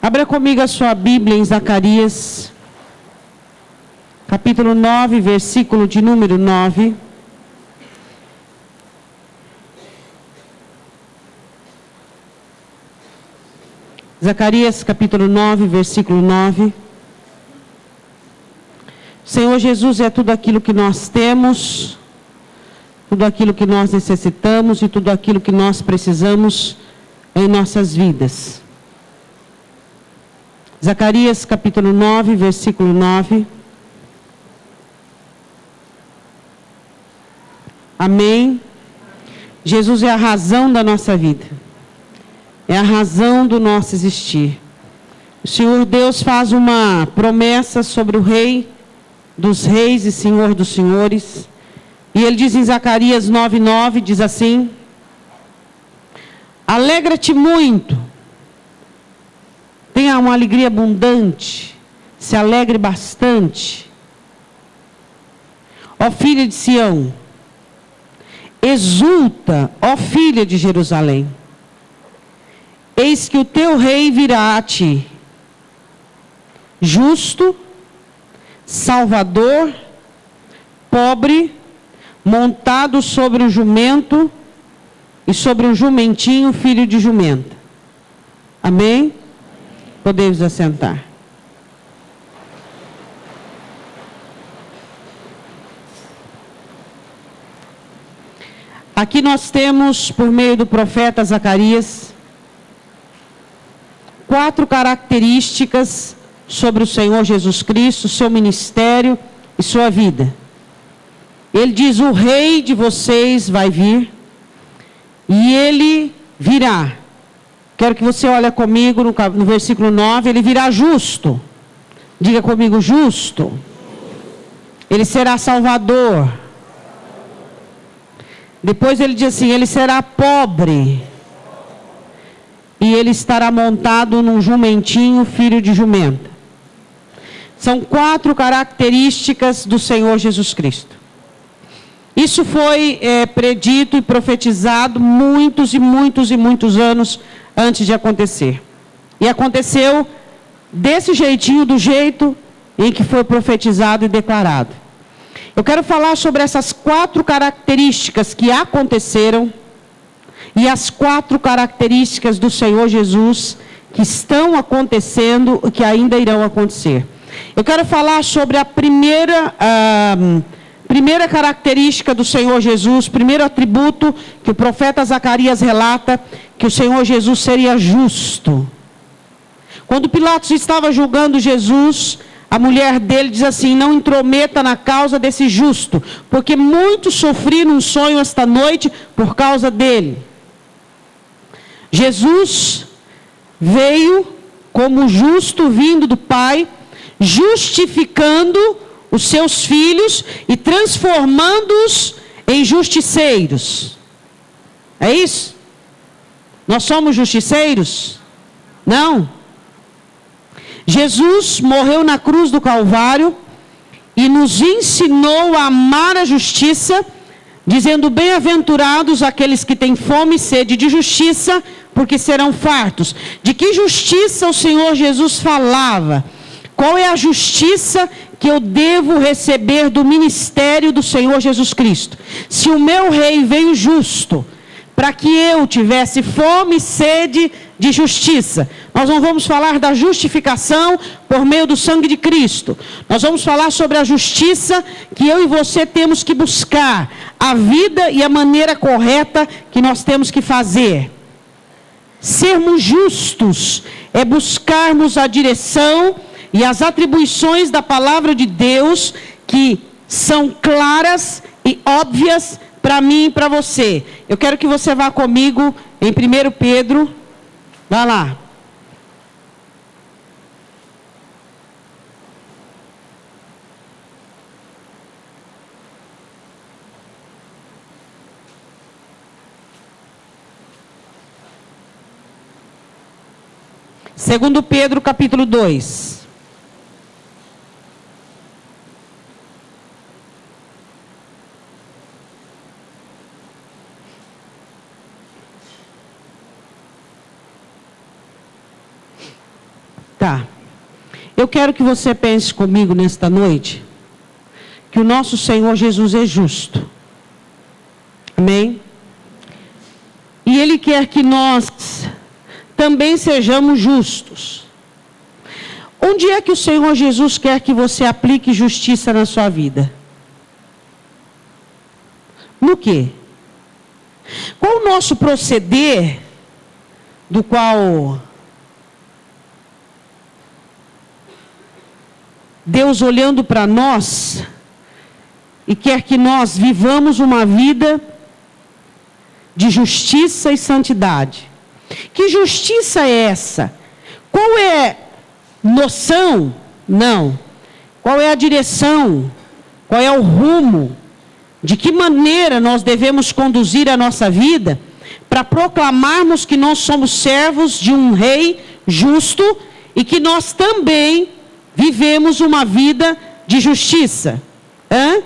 Abra comigo a sua Bíblia em Zacarias, capítulo 9, versículo de número 9. Zacarias, capítulo 9, versículo 9. Senhor Jesus é tudo aquilo que nós temos, tudo aquilo que nós necessitamos e tudo aquilo que nós precisamos em nossas vidas. Zacarias, capítulo 9, versículo 9. Amém. Jesus é a razão da nossa vida. É a razão do nosso existir. O Senhor Deus faz uma promessa sobre o Rei dos Reis e Senhor dos Senhores. E Ele diz em Zacarias 9:9, diz assim: alegra-te muito, tenha uma alegria abundante, se alegre bastante, ó filha de Sião, exulta, ó filha de Jerusalém. Eis que o teu rei virá a ti, justo, salvador, pobre, montado sobre um jumento e sobre um jumentinho, filho de jumenta. Amém? Podemos assentar. Aqui nós temos, por meio do profeta Zacarias, 4 características sobre o Senhor Jesus Cristo, seu ministério e sua vida. Ele diz: o rei de vocês vai vir e ele virá. Quero que você olhe comigo no versículo 9, ele virá justo. Diga comigo, justo. Ele será salvador. Depois ele diz assim, ele será pobre. E ele estará montado num jumentinho, filho de jumenta. São 4 características do Senhor Jesus Cristo. Isso foi predito e profetizado muitos anos antes de acontecer. E aconteceu desse jeitinho, do jeito em que foi profetizado e declarado. Eu quero falar sobre essas 4 características que aconteceram e as 4 características do Senhor Jesus que estão acontecendo e que ainda irão acontecer. Eu quero falar sobre a primeira característica do Senhor Jesus, primeiro atributo que o profeta Zacarias relata, que o Senhor Jesus seria justo. Quando Pilatos estava julgando Jesus, a mulher dele diz assim: não intrometa na causa desse justo, porque muito sofri num sonho esta noite por causa dele. Jesus veio como justo vindo do Pai, justificando os seus filhos e transformando-os em justiceiros. É isso? Nós somos justiceiros? Não. Jesus morreu na cruz do Calvário e nos ensinou a amar a justiça, dizendo: bem-aventurados aqueles que têm fome e sede de justiça, porque serão fartos. De que justiça o Senhor Jesus falava? Qual é a justiça que eu devo receber do ministério do Senhor Jesus Cristo? Se o meu rei veio justo, para que eu tivesse fome e sede de justiça. Nós não vamos falar da justificação por meio do sangue de Cristo. Nós vamos falar sobre a justiça que eu e você temos que buscar. A vida e a maneira correta que nós temos que fazer. Sermos justos é buscarmos a direção e as atribuições da palavra de Deus, que são claras e óbvias para mim e para você. Eu quero que você vá comigo em 1 Pedro. Vá lá. Segundo Pedro, capítulo 2. Eu quero que você pense comigo nesta noite, que o nosso Senhor Jesus é justo. Amém? E Ele quer que nós também sejamos justos. Onde é que o Senhor Jesus quer que você aplique justiça na sua vida? No quê? Qual o nosso proceder, do qual Deus olhando para nós e quer que nós vivamos uma vida de justiça e santidade? Que justiça é essa? Qual é noção? Não. Qual é a direção? Qual é o rumo? De que maneira nós devemos conduzir a nossa vida para proclamarmos que nós somos servos de um rei justo e que nós também vivemos uma vida de justiça? A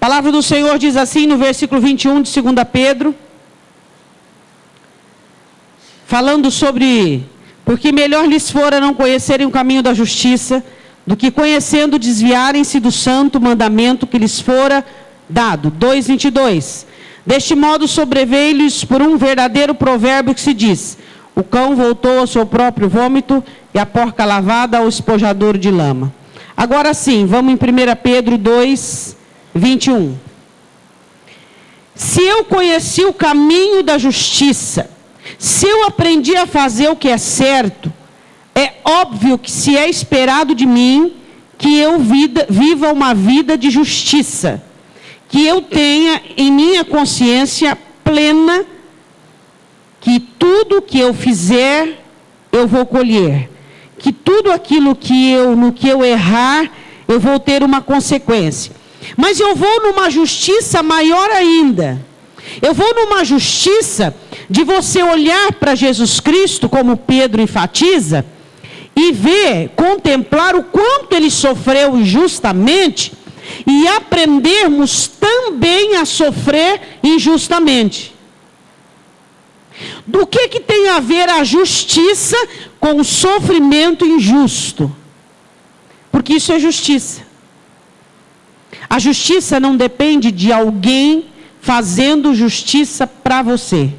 palavra do Senhor diz assim no versículo 21 de 2 Pedro, falando sobre, porque melhor lhes fora não conhecerem o caminho da justiça, do que conhecendo desviarem-se do santo mandamento que lhes fora dado. 2:22. Deste modo sobreveio-lhes por um verdadeiro provérbio que se diz: o cão voltou ao seu próprio vômito e a porca lavada ao espojadouro de lama. Agora sim, vamos em 1 Pedro 2:21. Se eu conheci o caminho da justiça, se eu aprendi a fazer o que é certo, é óbvio que se é esperado de mim que eu viva uma vida de justiça, que eu tenha em minha consciência plena que tudo que eu fizer, eu vou colher. Que tudo aquilo no que eu errar, eu vou ter uma consequência. Mas eu vou numa justiça maior ainda. Eu vou numa justiça de você olhar para Jesus Cristo, como Pedro enfatiza, e ver, contemplar o quanto ele sofreu injustamente, e aprendermos também a sofrer injustamente. Do que tem a ver a justiça com o sofrimento injusto? Porque isso é justiça. A justiça não depende de alguém fazendo justiça para você.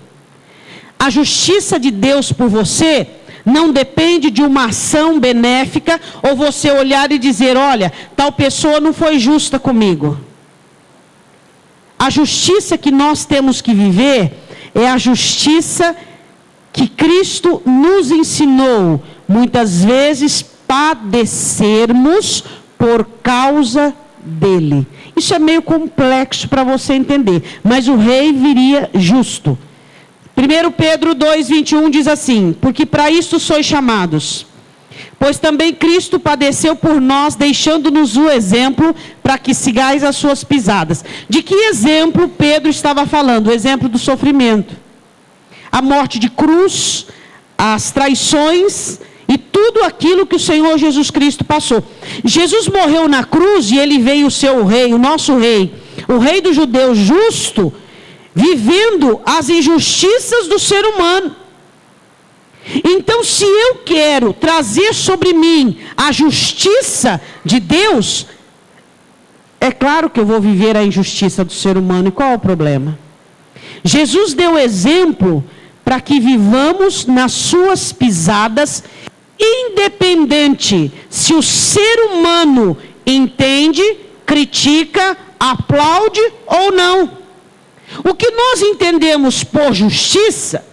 A justiça de Deus por você não depende de uma ação benéfica, ou você olhar e dizer, olha, tal pessoa não foi justa comigo. A justiça que nós temos que viver é a justiça que Cristo nos ensinou, muitas vezes padecermos por causa dele. Isso é meio complexo para você entender, mas o rei viria justo. 1 Pedro 2:21 diz assim: porque para isto sois chamados, pois também Cristo padeceu por nós, deixando-nos o exemplo para que sigais as suas pisadas. De que exemplo Pedro estava falando? O exemplo do sofrimento, a morte de cruz, as traições e tudo aquilo que o Senhor Jesus Cristo passou. Jesus morreu na cruz e ele veio ser o rei, o nosso rei, o rei dos judeus justo, vivendo as injustiças do ser humano. Então, se eu quero trazer sobre mim a justiça de Deus, é claro que eu vou viver a injustiça do ser humano. E qual é o problema? Jesus deu exemplo para que vivamos nas suas pisadas, independente se o ser humano entende, critica, aplaude ou não. O que nós entendemos por justiça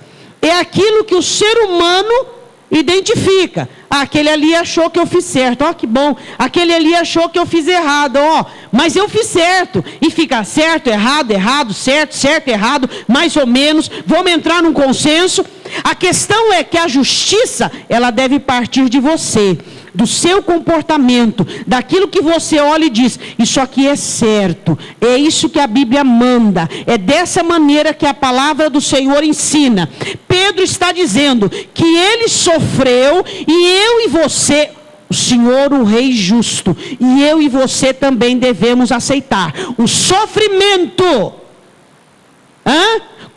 é aquilo que o ser humano identifica. Aquele ali achou que eu fiz certo, ó que bom. Aquele ali achou que eu fiz errado, ó, mas eu fiz certo. E fica certo, errado, errado, certo, certo, errado, mais ou menos. Vamos entrar num consenso. A questão é que a justiça, ela deve partir de você, do seu comportamento, daquilo que você olha e diz, isso aqui é certo, é isso que a Bíblia manda, é dessa maneira que a palavra do Senhor ensina. Pedro está dizendo que ele sofreu, e eu e você, o Senhor, o Rei justo, e eu e você também devemos aceitar o sofrimento,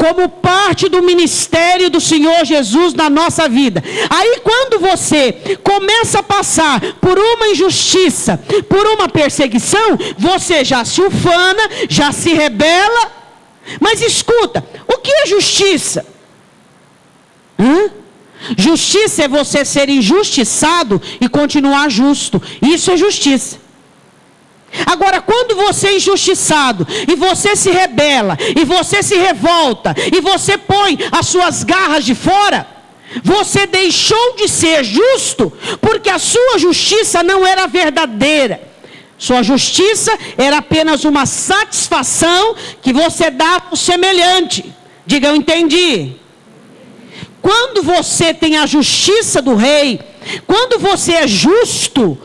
como parte do ministério do Senhor Jesus na nossa vida. Aí quando você começa a passar por uma injustiça, por uma perseguição, você já se ufana, já se rebela. Mas escuta, o que é justiça? Justiça é você ser injustiçado e continuar justo. Isso é justiça. Agora, quando você é injustiçado, e você se rebela, e você se revolta, e você põe as suas garras de fora, você deixou de ser justo, porque a sua justiça não era verdadeira. Sua justiça era apenas uma satisfação que você dá ao semelhante. Diga, eu entendi. Quando você tem a justiça do rei, quando você é justo,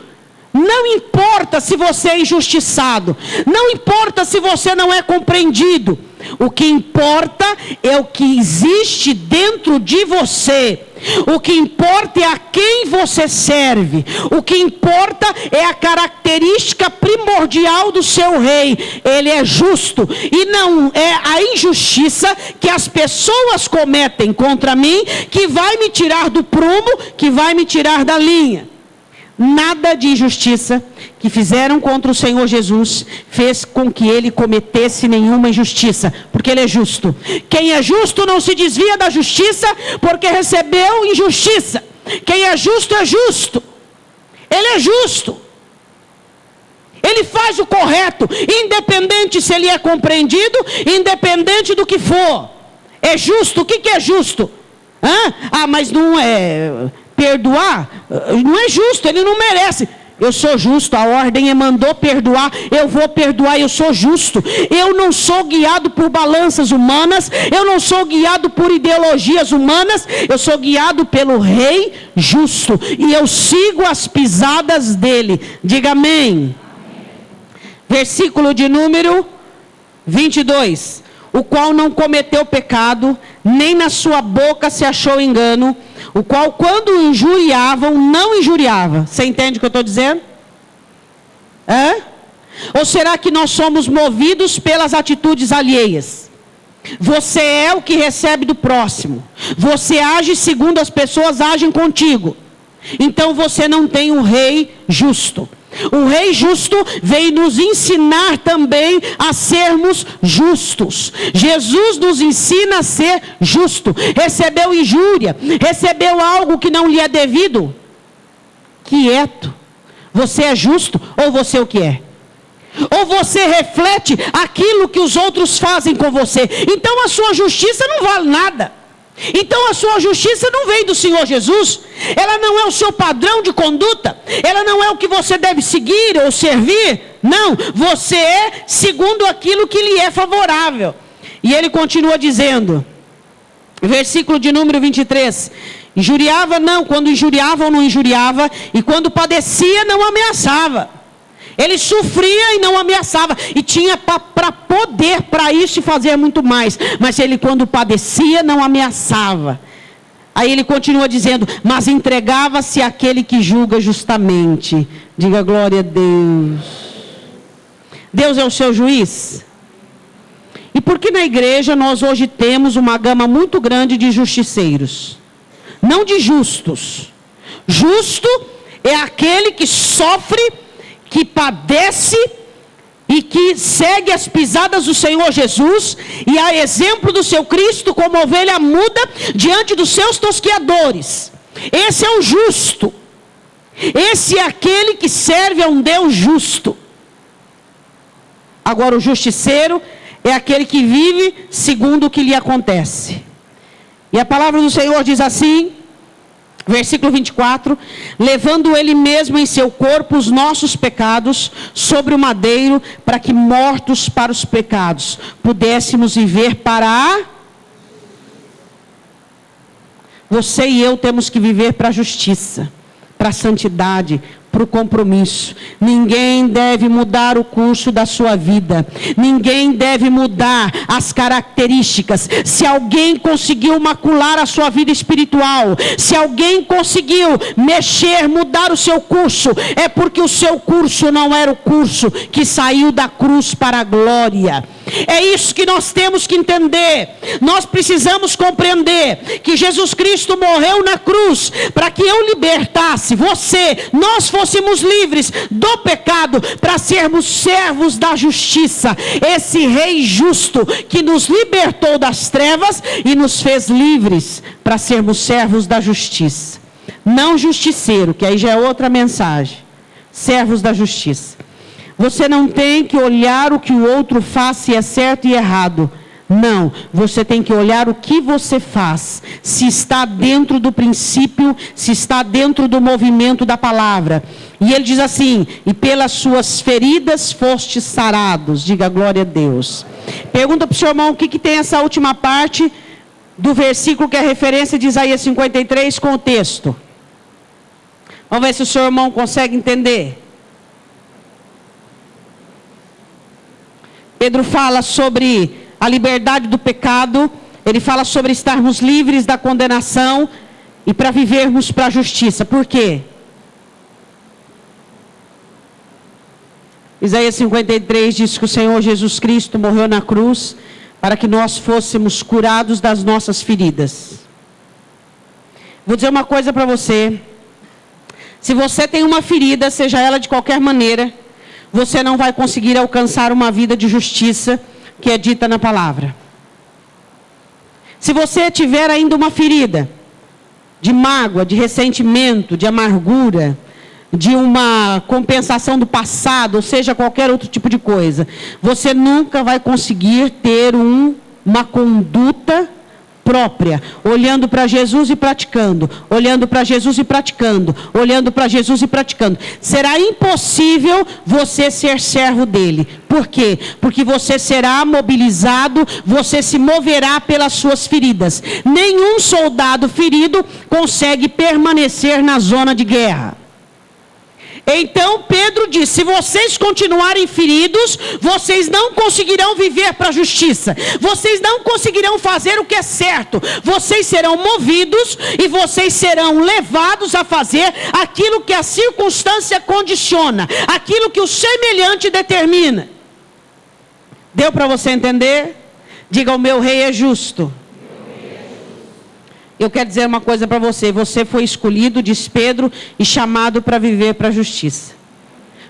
não importa se você é injustiçado, não importa se você não é compreendido, o que importa é o que existe dentro de você. O que importa é a quem você serve. O que importa é a característica primordial do seu rei. Ele é justo. E não é a injustiça que as pessoas cometem contra mim que vai me tirar do prumo, que vai me tirar da linha. Nada de injustiça que fizeram contra o Senhor Jesus fez com que ele cometesse nenhuma injustiça, porque ele é justo. Quem é justo não se desvia da justiça, porque recebeu injustiça. Quem é justo é justo. Ele é justo. Ele faz o correto, independente se ele é compreendido, independente do que for. É justo. O que é justo? Mas não é... Perdoar, não é justo, ele não merece. Eu sou justo, a ordem mandou perdoar, eu vou perdoar, eu sou justo. Eu não sou guiado por balanças humanas, eu não sou guiado por ideologias humanas, eu sou guiado pelo Rei justo, e eu sigo as pisadas dele. Diga amém. Versículo de número 22. O qual não cometeu pecado, nem na sua boca se achou engano, o qual quando injuriavam, não injuriava. Você entende o que eu estou dizendo? Ou será que nós somos movidos pelas atitudes alheias? Você é o que recebe do próximo. Você age segundo as pessoas agem contigo. Então você não tem um rei justo. O rei justo veio nos ensinar também a sermos justos. Jesus nos ensina a ser justo. Recebeu injúria, recebeu algo que não lhe é devido. Quieto. Você é justo ou você o que é? Ou você reflete aquilo que os outros fazem com você. Então a sua justiça não vale nada. Então a sua justiça não vem do Senhor Jesus. Ela não é o seu padrão de conduta. Ela não é o que você deve seguir ou servir. Não, você é segundo aquilo que lhe é favorável. E ele continua dizendo, versículo de número 23. Injuriava não, quando injuriava não injuriava. E quando padecia não ameaçava. Ele sofria e não ameaçava. E tinha para poder para isso e fazer muito mais. Mas ele quando padecia não ameaçava. Aí ele continua dizendo, mas entregava-se àquele que julga justamente. Diga glória a Deus. Deus é o seu juiz. E por que na igreja nós hoje temos uma gama muito grande de justiceiros? Não de justos. Justo é aquele que sofre, que padece e que segue as pisadas do Senhor Jesus e a exemplo do seu Cristo como ovelha muda diante dos seus tosqueadores. Esse é o justo. Esse é aquele que serve a um Deus justo. Agora o justiceiro é aquele que vive segundo o que lhe acontece. E a palavra do Senhor diz assim, versículo 24, levando ele mesmo em seu corpo os nossos pecados sobre o madeiro, para que mortos para os pecados, pudéssemos viver para a... Você e eu temos que viver para a justiça, para a santidade, para o compromisso. Ninguém deve mudar o curso da sua vida. Ninguém deve mudar as características. Se alguém conseguiu macular a sua vida espiritual, se alguém conseguiu mexer, mudar o seu curso, é porque o seu curso não era o curso que saiu da cruz para a glória. É isso que nós temos que entender. Nós precisamos compreender que Jesus Cristo morreu na cruz para que eu libertasse você, nós fôssemos livres do pecado para sermos servos da justiça. Esse Rei justo que nos libertou das trevas e nos fez livres para sermos servos da justiça. Não justiceiro, que aí já é outra mensagem. Servos da justiça. Você não tem que olhar o que o outro faz, se é certo e errado. Não, você tem que olhar o que você faz, se está dentro do princípio, se está dentro do movimento da palavra. E ele diz assim: e pelas suas feridas fostes sarados. Diga glória a Deus. Pergunta para o seu irmão o que tem essa última parte do versículo que é referência de Isaías 53 com o texto. Vamos ver se o seu irmão consegue entender. Pedro fala sobre a liberdade do pecado, ele fala sobre estarmos livres da condenação e para vivermos para a justiça. Por quê? Isaías 53 diz que o Senhor Jesus Cristo morreu na cruz para que nós fôssemos curados das nossas feridas. Vou dizer uma coisa para você. Se você tem uma ferida, seja ela de qualquer maneira, você não vai conseguir alcançar uma vida de justiça que é dita na palavra. Se você tiver ainda uma ferida de mágoa, de ressentimento, de amargura, de uma compensação do passado, ou seja, qualquer outro tipo de coisa, você nunca vai conseguir ter uma conduta própria, olhando para Jesus e praticando, olhando para Jesus e praticando, olhando para Jesus e praticando. Será impossível você ser servo dele. Por quê? Porque você será mobilizado, você se moverá pelas suas feridas. Nenhum soldado ferido consegue permanecer na zona de guerra. Então Pedro diz: se vocês continuarem feridos, vocês não conseguirão viver para a justiça, vocês não conseguirão fazer o que é certo, vocês serão movidos e vocês serão levados a fazer aquilo que a circunstância condiciona, aquilo que o semelhante determina. Deu para você entender? Diga: o meu rei é justo. Eu quero dizer uma coisa para você. Você foi escolhido, diz Pedro, e chamado para viver para a justiça.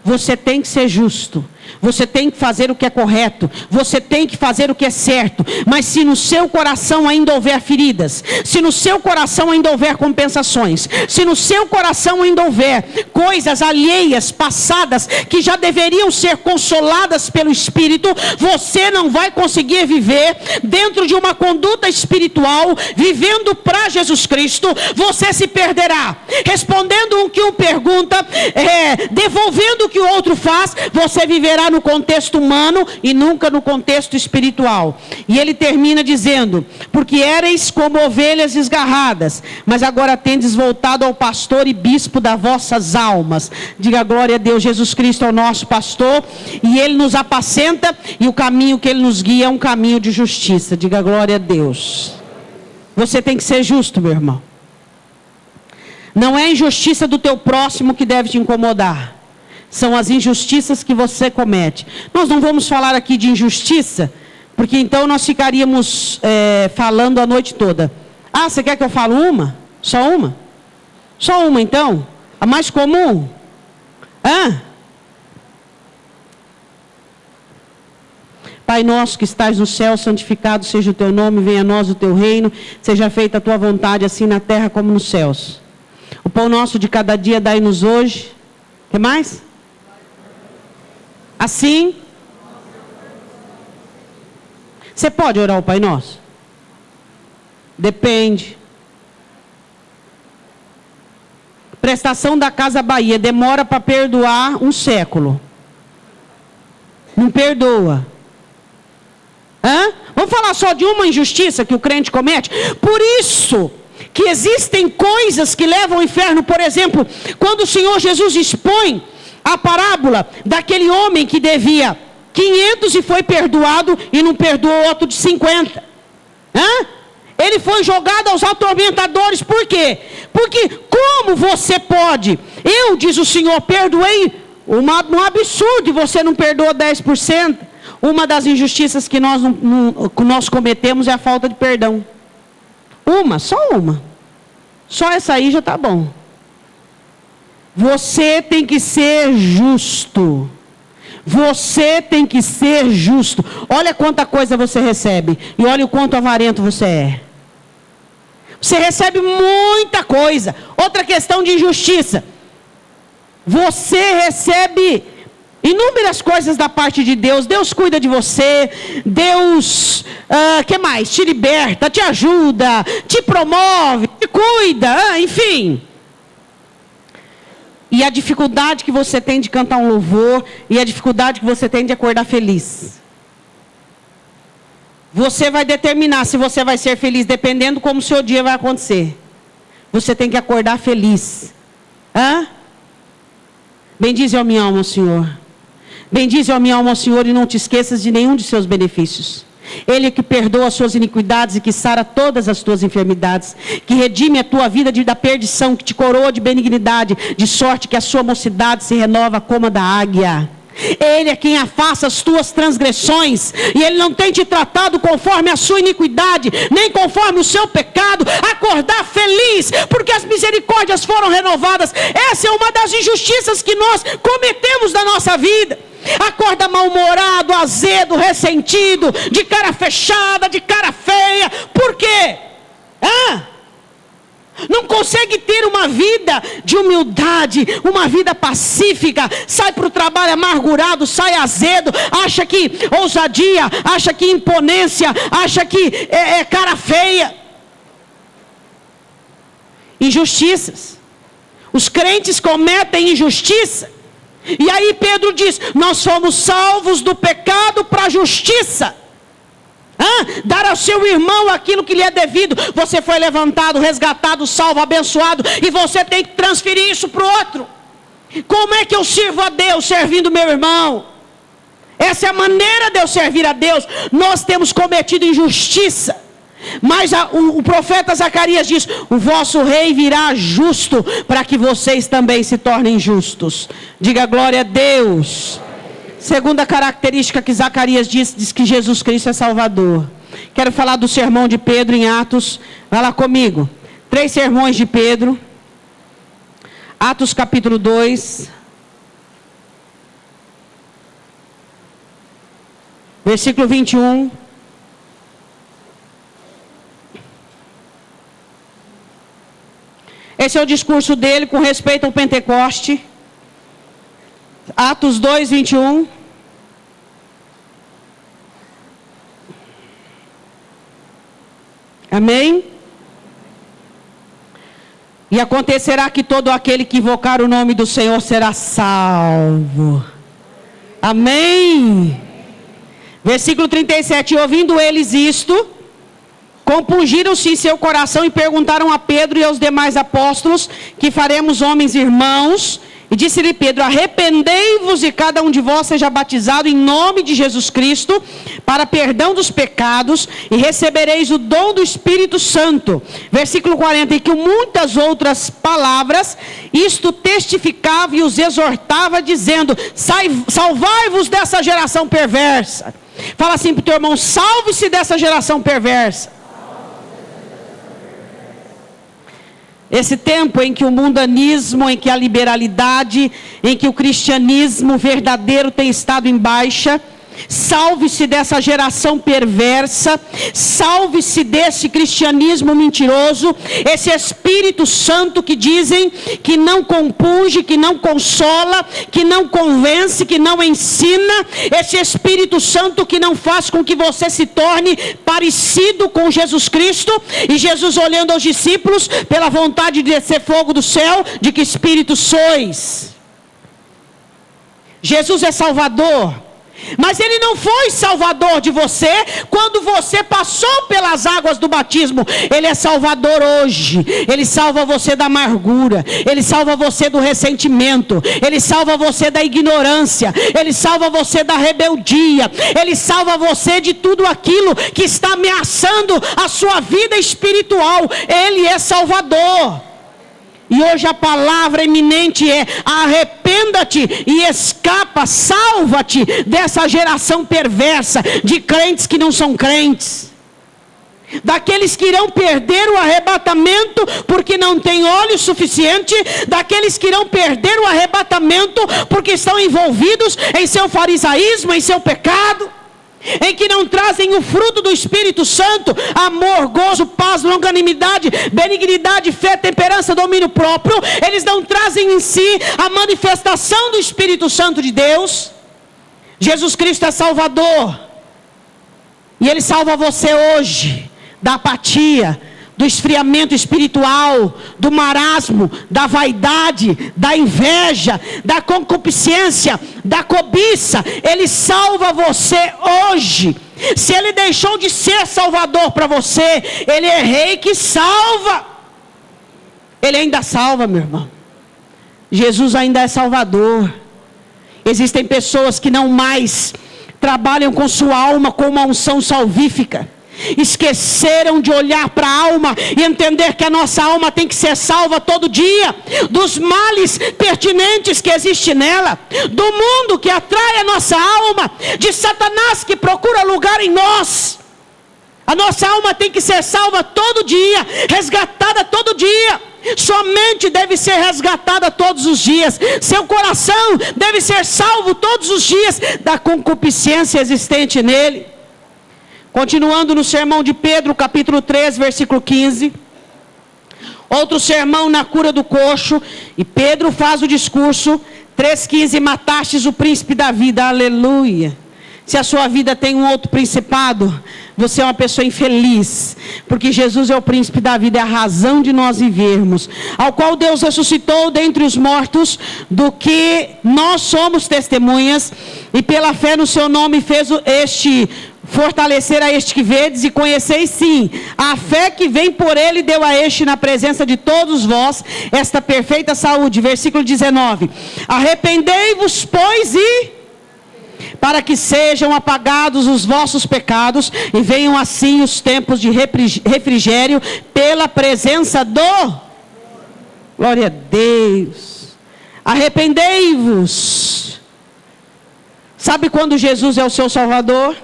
Você tem que ser justo. Você tem que fazer o que é correto. Você tem que fazer o que é certo. Mas se no seu coração ainda houver feridas, se no seu coração ainda houver compensações, se no seu coração ainda houver coisas alheias, passadas, que já deveriam ser consoladas pelo Espírito, você não vai conseguir viver dentro de uma conduta espiritual, vivendo para Jesus Cristo. Você se perderá. Respondendo o que um pergunta, devolvendo o que o outro faz, você viverá no contexto humano e nunca no contexto espiritual. E ele termina dizendo: porque éreis como ovelhas esgarradas, mas agora tendes voltado ao pastor e bispo das vossas almas. Diga glória a Deus. Jesus Cristo é o nosso pastor e ele nos apacenta, e o caminho que ele nos guia é um caminho de justiça. Diga glória a Deus. Você tem que ser justo, meu irmão. Não é a injustiça do teu próximo que deve te incomodar. São as injustiças que você comete. Nós não vamos falar aqui de injustiça, porque então nós ficaríamos falando a noite toda. Ah, você quer que eu fale uma? Só uma? Só uma então? A mais comum? Pai nosso que estás no céu, santificado seja o teu nome, venha a nós o teu reino, seja feita a tua vontade, assim na terra como nos céus. O pão nosso de cada dia dai-nos hoje. O que mais? Assim, você pode orar o Pai Nosso? Depende. Prestação da Casa Bahia demora para perdoar um século. Não perdoa. Vamos falar só de uma injustiça que o crente comete? Por isso que existem coisas que levam ao inferno. Por exemplo, quando o Senhor Jesus expõe a parábola daquele homem que devia 500 e foi perdoado e não perdoou outro de 50. Ele foi jogado aos atormentadores. Por quê? Porque como você pode? Diz o Senhor, perdoei um absurdo e você não perdoa 10%. Uma das injustiças que nós cometemos é a falta de perdão. Só uma. Só essa aí já está bom. Você tem que ser justo. Você tem que ser justo. Olha quanta coisa você recebe. E olha o quanto avarento você é. Você recebe muita coisa. Outra questão de injustiça. Você recebe inúmeras coisas da parte de Deus. Deus cuida de você. Deus, que mais? Te liberta, te ajuda, te promove, te cuida, enfim. E a dificuldade que você tem de cantar um louvor, e a dificuldade que você tem de acordar feliz. Você vai determinar se você vai ser feliz, dependendo como o seu dia vai acontecer. Você tem que acordar feliz. Bendize a minha alma, Senhor. Bendize a minha alma, Senhor, e não te esqueças de nenhum de seus benefícios. Ele que perdoa as suas iniquidades e que sara todas as tuas enfermidades, que redime a tua vida da perdição, que te coroa de benignidade, de sorte que a sua mocidade se renova como a da águia. Ele é quem afasta as tuas transgressões, e Ele não tem te tratado conforme a sua iniquidade, nem conforme o seu pecado. Acordar feliz, porque as misericórdias foram renovadas. Essa é uma das injustiças que nós cometemos na nossa vida. Acorda mal-humorado, azedo, ressentido, de cara fechada, de cara feia. Por quê? Não consegue ter uma vida de humildade, uma vida pacífica. Sai para o trabalho amargurado, sai azedo, acha que ousadia, acha que imponência, acha que é cara feia. Injustiças. Os crentes cometem injustiça. E aí Pedro diz, nós fomos salvos do pecado para a justiça. Dar ao seu irmão aquilo que lhe é devido. Você foi levantado, resgatado, salvo, abençoado, e você tem que transferir isso para o outro. Como é que eu sirvo a Deus servindo meu irmão? Essa é a maneira de eu servir a Deus. Nós temos cometido injustiça. Mas o profeta Zacarias diz, o vosso rei virá justo, para que vocês também se tornem justos. Diga glória a Deus. Segunda característica que Zacarias diz que Jesus Cristo é Salvador. Quero falar do sermão de Pedro em Atos. Vai lá comigo. 3 sermões de Pedro. Atos capítulo 2. Versículo 21. Esse é o discurso dele com respeito ao Pentecoste. Atos 2, 21. Amém? E acontecerá que todo aquele que invocar o nome do Senhor será salvo. Amém? Versículo 37. Ouvindo eles isto, compungiram-se em seu coração e perguntaram a Pedro e aos demais apóstolos, que faremos homens irmãos? E disse-lhe Pedro, arrependei-vos e cada um de vós seja batizado em nome de Jesus Cristo, para perdão dos pecados, e recebereis o dom do Espírito Santo. Versículo 40, e que muitas outras palavras, isto testificava e os exortava, dizendo, salvai-vos dessa geração perversa. Fala assim para o teu irmão, salve-se dessa geração perversa. Esse tempo em que o mundanismo, em que a liberalidade, em que o cristianismo verdadeiro tem estado em baixa, salve-se dessa geração perversa, salve-se desse cristianismo mentiroso, esse Espírito Santo que dizem que não compunge, que não consola, que não convence, que não ensina, esse Espírito Santo que não faz com que você se torne parecido com Jesus Cristo. E Jesus olhando aos discípulos, pela vontade de descer fogo do céu, de que espírito sois? Jesus é Salvador. Mas Ele não foi Salvador de você quando você passou pelas águas do batismo. Ele é Salvador hoje. Ele salva você da amargura. Ele salva você do ressentimento. Ele salva você da ignorância. Ele salva você da rebeldia. Ele salva você de tudo aquilo que está ameaçando a sua vida espiritual. Ele é Salvador. E hoje a palavra eminente é: arrependa-te e escapa, salva-te dessa geração perversa de crentes que não são crentes. Daqueles que irão perder o arrebatamento porque não têm óleo suficiente, daqueles que irão perder o arrebatamento porque estão envolvidos em seu farisaísmo, em seu pecado, em que não trazem o fruto do Espírito Santo: amor, gozo, paz, longanimidade, benignidade, fé, temperança, domínio próprio. Eles não trazem em si a manifestação do Espírito Santo de Deus. Jesus Cristo é Salvador, e Ele salva você hoje da apatia, do esfriamento espiritual, do marasmo, da vaidade, da inveja, da concupiscência, da cobiça. Ele salva você hoje. Se Ele deixou de ser Salvador para você, Ele é Rei que salva. Ele ainda salva, meu irmão. Jesus ainda é Salvador. Existem pessoas que não mais trabalham com sua alma com uma unção salvífica. Esqueceram de olhar para a alma e entender que a nossa alma tem que ser salva todo dia dos males pertinentes que existem nela, do mundo que atrai a nossa alma, de Satanás que procura lugar em nós. A nossa alma tem que ser salva todo dia, resgatada todo dia. Sua mente deve ser resgatada todos os dias. Seu coração deve ser salvo todos os dias da concupiscência existente nele. Continuando no sermão de Pedro, capítulo 3, versículo 15. Outro sermão na cura do coxo. E Pedro faz o discurso, 3,15: matastes o príncipe da vida. Aleluia. Se a sua vida tem um outro principado, você é uma pessoa infeliz, porque Jesus é o príncipe da vida, é a razão de nós vivermos, ao qual Deus ressuscitou dentre os mortos, do que nós somos testemunhas, e pela fé no seu nome fez fortalecer a este que vedes, e conheceis sim a fé que vem por ele, deu a este na presença de todos vós esta perfeita saúde. Versículo 19: arrependei-vos, pois, para que sejam apagados os vossos pecados, e venham assim os tempos de refrigério pela presença do... Glória a Deus. Arrependei-vos. Sabe quando Jesus é o seu Salvador?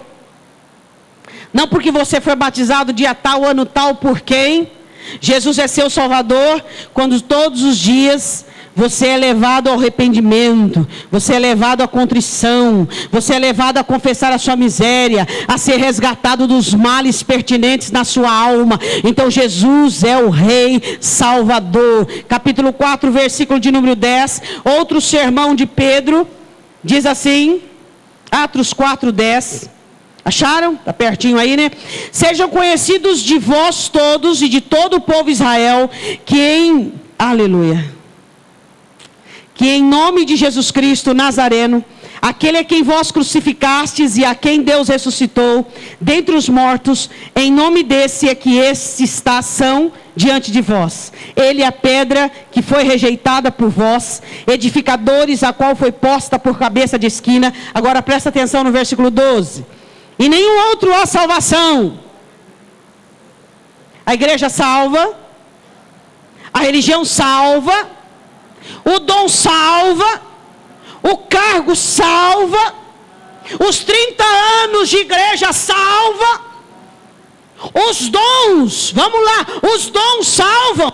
Não porque você foi batizado dia tal, ano tal, por quem? Jesus é seu Salvador quando todos os dias você é levado ao arrependimento, você é levado à contrição, você é levado a confessar a sua miséria, a ser resgatado dos males pertinentes na sua alma. Então Jesus é o Rei Salvador. Capítulo 4, versículo de número 10. Outro sermão de Pedro diz assim, Atos 4, 10. Acharam? Está pertinho aí, né? Sejam conhecidos de vós todos e de todo o povo Israel, aleluia, que em nome de Jesus Cristo Nazareno, aquele a quem vós crucificastes e a quem Deus ressuscitou dentre os mortos, em nome desse é que estes são diante de vós. Ele é a pedra que foi rejeitada por vós, edificadores, a qual foi posta por cabeça de esquina. Agora presta atenção no versículo 12. E nenhum outro há salvação. A igreja salva, a religião salva, o dom salva, o cargo salva, os 30 anos de igreja salva, os dons, vamos lá, os dons salvam.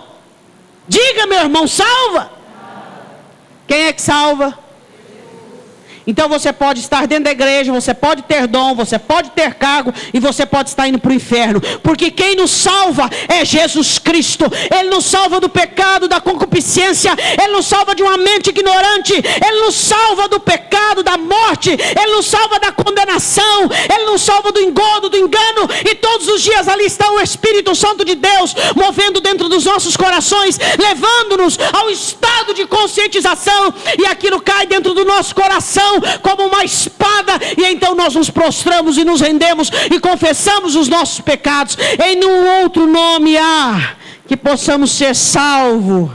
Diga, meu irmão, salva. Quem é que salva? Então você pode estar dentro da igreja, você pode ter dom, você pode ter cargo, e você pode estar indo para o inferno, porque quem nos salva é Jesus Cristo. Ele nos salva do pecado, da concupiscência, Ele nos salva de uma mente ignorante, Ele nos salva do pecado, da morte, Ele nos salva da condenação, Ele nos salva do engodo, do engano, e todos os dias ali está o Espírito Santo de Deus, movendo dentro dos nossos corações, levando-nos ao estado de conscientização, e aquilo cai dentro do nosso coração como uma espada, e então nós nos prostramos e nos rendemos e confessamos os nossos pecados. Em nenhum outro nome há que possamos ser salvos,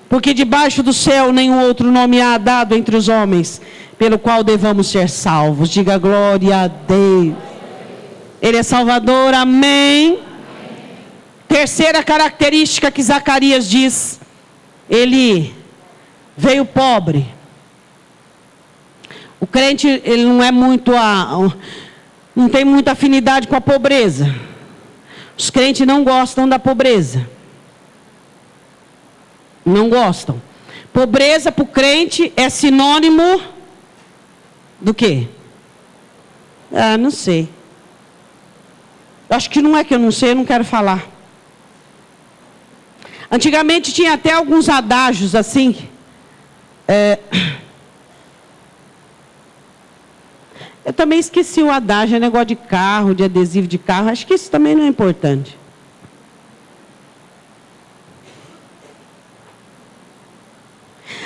porque debaixo do céu nenhum outro nome há dado entre os homens pelo qual devamos ser salvos. Diga glória a Deus. Ele é Salvador, amém. Terceira característica que Zacarias diz: ele veio pobre. O crente, ele não é muito não tem muita afinidade com a pobreza. Os crentes não gostam da pobreza. Não gostam. Pobreza para o crente é sinônimo do quê? Não sei. Acho que não é que eu não sei, eu não quero falar. Antigamente tinha até alguns adágios assim. Eu também esqueci o adágio, é negócio de carro, de adesivo de carro. Acho que isso também não é importante.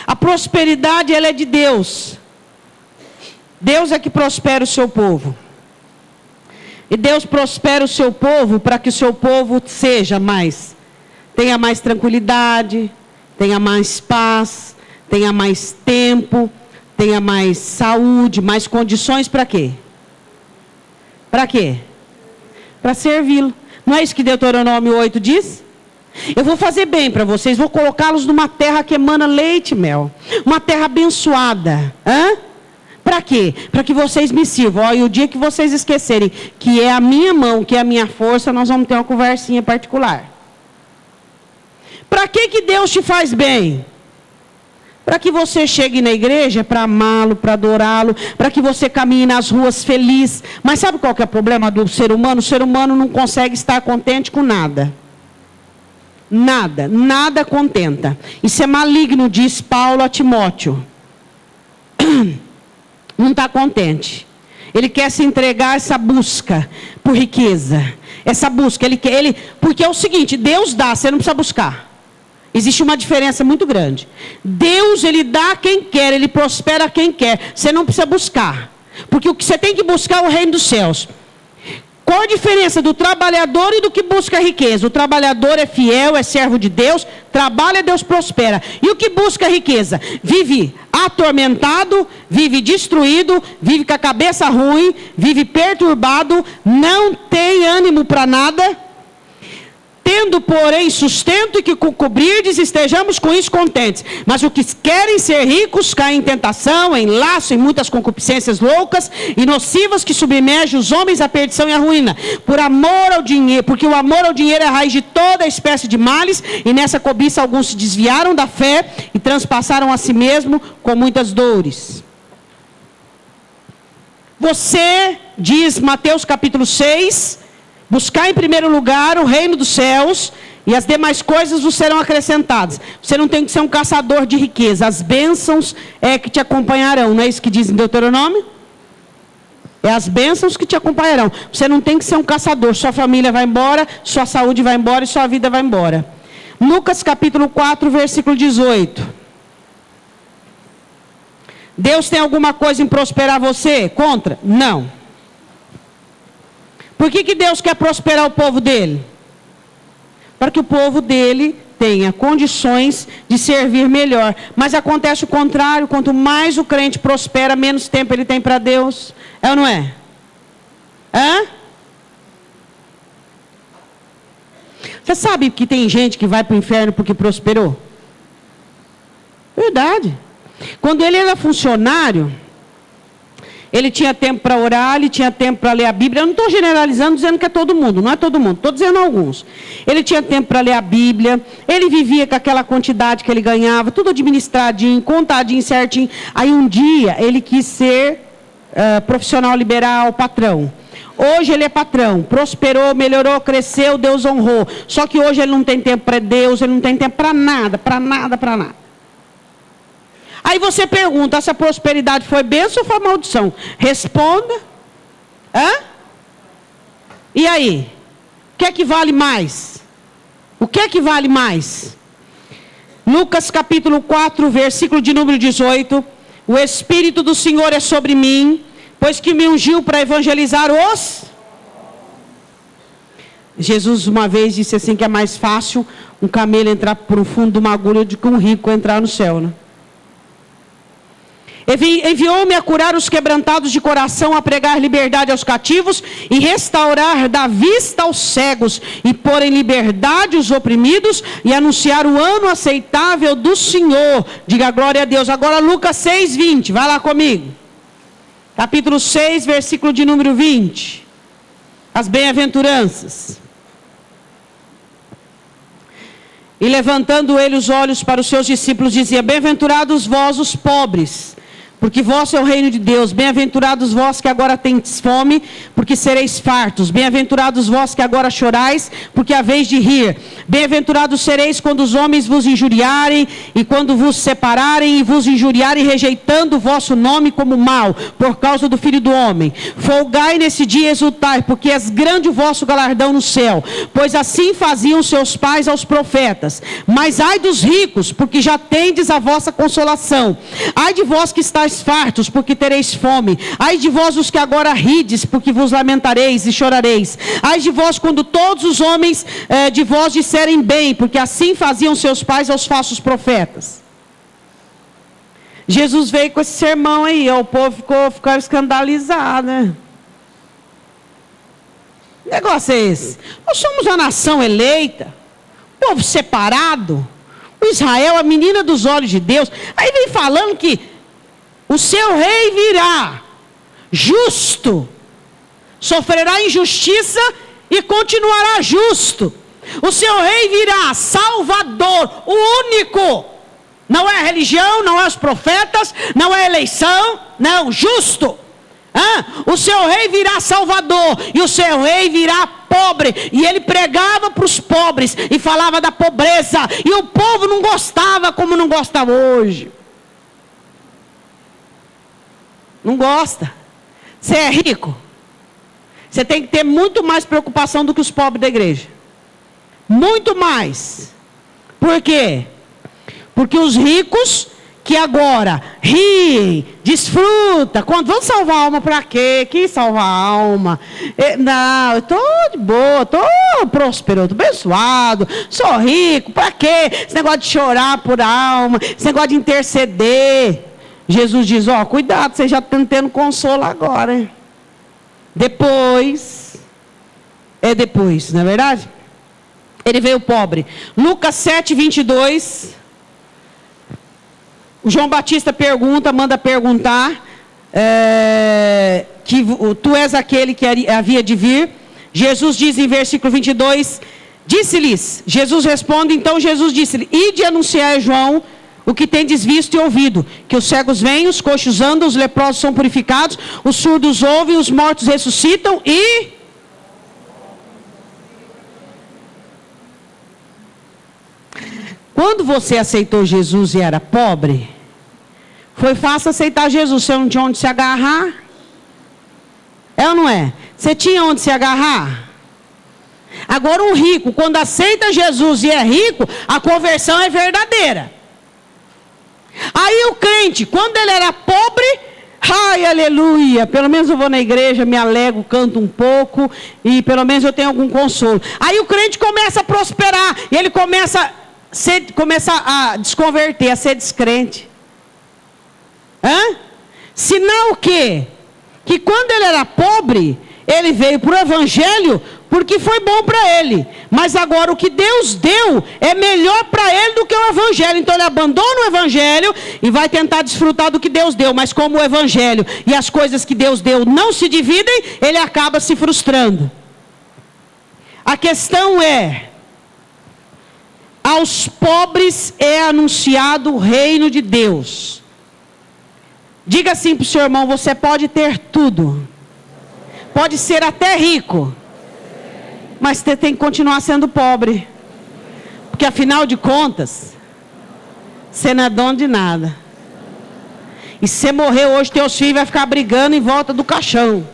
A prosperidade, ela é de Deus. Deus é que prospera o seu povo. E Deus prospera o seu povo para que o seu povo tenha mais tranquilidade, tenha mais paz, tenha mais tempo, tenha mais saúde, mais condições para quê? Para quê? Para servi-lo. Não é isso que Deuteronômio 8 diz? Eu vou fazer bem para vocês, vou colocá-los numa terra que emana leite e mel. Uma terra abençoada. Para quê? Para que vocês me sirvam. E o dia que vocês esquecerem que é a minha mão, que é a minha força, nós vamos ter uma conversinha particular. Para que Deus te faz bem? Para que você chegue na igreja, para amá-lo, para adorá-lo, para que você caminhe nas ruas feliz. Mas sabe qual que é o problema do ser humano? O ser humano não consegue estar contente com nada. Nada contenta. Isso é maligno, diz Paulo a Timóteo. Não está contente. Ele quer se entregar a essa busca por riqueza. Essa busca, porque é o seguinte, Deus dá, você não precisa buscar. Existe uma diferença muito grande. Deus, ele dá a quem quer, ele prospera a quem quer. Você não precisa buscar. Porque o que você tem que buscar é o reino dos céus. Qual a diferença do trabalhador e do que busca a riqueza? O trabalhador é fiel, é servo de Deus, trabalha, Deus prospera. E o que busca a riqueza? Vive atormentado, vive destruído, vive com a cabeça ruim, vive perturbado, não tem ânimo para nada. Tendo, porém, sustento e que com cobrirdes, estejamos com isso contentes. Mas os que querem ser ricos caem em tentação, em laço, em muitas concupiscências loucas e nocivas que submergem os homens à perdição e à ruína. Por amor ao dinheiro, porque o amor ao dinheiro é a raiz de toda espécie de males, e nessa cobiça alguns se desviaram da fé e transpassaram a si mesmo com muitas dores. Você, diz Mateus capítulo 6... buscar em primeiro lugar o reino dos céus e as demais coisas vos serão acrescentadas. Você não tem que ser um caçador de riqueza. As bênçãos é que te acompanharão. Não é isso que diz em Deuteronômio? É as bênçãos que te acompanharão. Você não tem que ser um caçador. Sua família vai embora, sua saúde vai embora e sua vida vai embora. Lucas capítulo 4, versículo 18. Deus tem alguma coisa em prosperar você? Contra? Não. Por que Deus quer prosperar o povo dele? Para que o povo dele tenha condições de servir melhor. Mas acontece o contrário, quanto mais o crente prospera, menos tempo ele tem para Deus. É ou não é? Você sabe que tem gente que vai para o inferno porque prosperou? Verdade. Quando ele era funcionário, ele tinha tempo para orar, ele tinha tempo para ler a Bíblia. Eu não estou generalizando, dizendo que é todo mundo, não é todo mundo, estou dizendo alguns. Ele tinha tempo para ler a Bíblia, ele vivia com aquela quantidade que ele ganhava, tudo administradinho, contadinho, certinho. Aí um dia ele quis ser profissional liberal, patrão. Hoje ele é patrão, prosperou, melhorou, cresceu, Deus honrou. Só que hoje ele não tem tempo para Deus, ele não tem tempo para nada, para nada, para nada. Aí você pergunta, essa prosperidade foi bênção ou foi maldição? Responda. E aí? O que é que vale mais? O que é que vale mais? Lucas capítulo 4, versículo de número 18. O Espírito do Senhor é sobre mim, pois que me ungiu para evangelizar os... Jesus uma vez disse assim que é mais fácil um camelo entrar por um fundo de uma agulha do que um rico entrar no céu, né? Enviou-me a curar os quebrantados de coração, a pregar liberdade aos cativos e restaurar da vista aos cegos e pôr em liberdade os oprimidos e anunciar o ano aceitável do Senhor. Diga glória a Deus. Agora Lucas 6:20, vai lá comigo. Capítulo 6, versículo de número 20. As bem-aventuranças. E levantando ele os olhos para os seus discípulos, dizia: bem-aventurados vós os pobres, porque vosso é o reino de Deus. Bem-aventurados vós que agora tendes fome, porque sereis fartos. Bem-aventurados vós que agora chorais, porque haveis de rir. Bem-aventurados sereis quando os homens vos injuriarem, e quando vos separarem e vos injuriarem, rejeitando o vosso nome como mal, por causa do Filho do Homem. Folgai nesse dia e exultai, porque é grande o vosso galardão no céu, pois assim faziam seus pais aos profetas. Mas ai dos ricos, porque já tendes a vossa consolação. Ai de vós que estáis fartos, porque tereis fome. Ai de vós os que agora rides, porque vos lamentareis e chorareis. Ai de vós quando todos os homens de vós disserem bem, porque assim faziam seus pais aos falsos profetas. Jesus veio com esse sermão aí, o povo ficou escandalizado, né? Que negócio é esse? Nós somos a nação eleita, povo separado, o Israel, a menina dos olhos de Deus. Aí vem falando que o seu rei virá, justo, sofrerá injustiça e continuará justo. O seu rei virá, salvador, o único. Não é a religião, não é os profetas, não é a eleição, não, justo. O seu rei virá salvador, e o seu rei virá pobre. E ele pregava para os pobres e falava da pobreza, e o povo não gostava como não gosta hoje. Não gosta. Você é rico, você tem que ter muito mais preocupação do que os pobres da igreja. Muito mais. Por quê? Porque os ricos que agora riem, desfruta, quando vão salvar a alma para quê? Que salvar a alma? Não, eu estou de boa, estou próspero, estou abençoado, sou rico, para quê? Esse negócio de chorar por alma, esse negócio de interceder. Jesus diz: ó, cuidado, você já está tendo consolo agora, hein? Depois, não é verdade? Ele veio pobre. Lucas 7:22. O João Batista manda perguntar, que tu és aquele que havia de vir. Jesus diz em versículo 22, disse-lhes, Jesus responde, então Jesus disse-lhe: ide anunciar a João o que tendes visto e ouvido, que os cegos vêm, os coxos andam, os leprosos são purificados, os surdos ouvem, os mortos ressuscitam e... Quando você aceitou Jesus e era pobre, foi fácil aceitar Jesus, você não tinha onde se agarrar? É ou não é? Você tinha onde se agarrar? Agora um rico, quando aceita Jesus e é rico, a conversão é verdadeira. Aí o crente, quando ele era pobre, ai, aleluia, pelo menos eu vou na igreja, me alegro, canto um pouco, e pelo menos eu tenho algum consolo. Aí o crente começa a prosperar, e ele começa a desconverter, a ser descrente. Sinal o quê? Que quando ele era pobre, ele veio para o evangelho porque foi bom para ele. Mas agora o que Deus deu é melhor para ele do que o evangelho. Então ele abandona o evangelho e vai tentar desfrutar do que Deus deu. Mas como o evangelho e as coisas que Deus deu não se dividem, ele acaba se frustrando. A questão é: aos pobres é anunciado o reino de Deus. Diga assim para o seu irmão: você pode ter tudo, pode ser até rico, mas você tem que continuar sendo pobre, porque afinal de contas, você não é dono de nada. E se você morrer hoje, teus filhos vão ficar brigando em volta do caixão.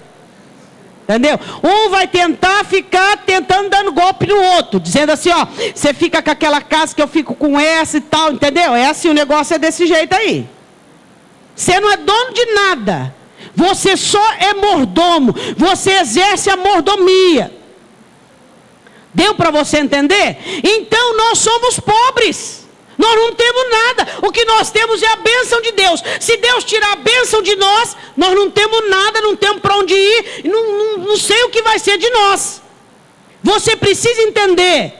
Entendeu? Um vai ficar tentando dando golpe no outro, dizendo assim, ó, você fica com aquela casa que eu fico com essa e tal, entendeu? É assim, o negócio é desse jeito aí. Você não é dono de nada. Você só é mordomo. Você exerce a mordomia. Deu para você entender? Então nós somos pobres. Nós não temos nada. O que nós temos é a bênção de Deus. Se Deus tirar a bênção de nós, nós não temos nada, não temos para onde ir, não sei o que vai ser de nós. Você precisa entender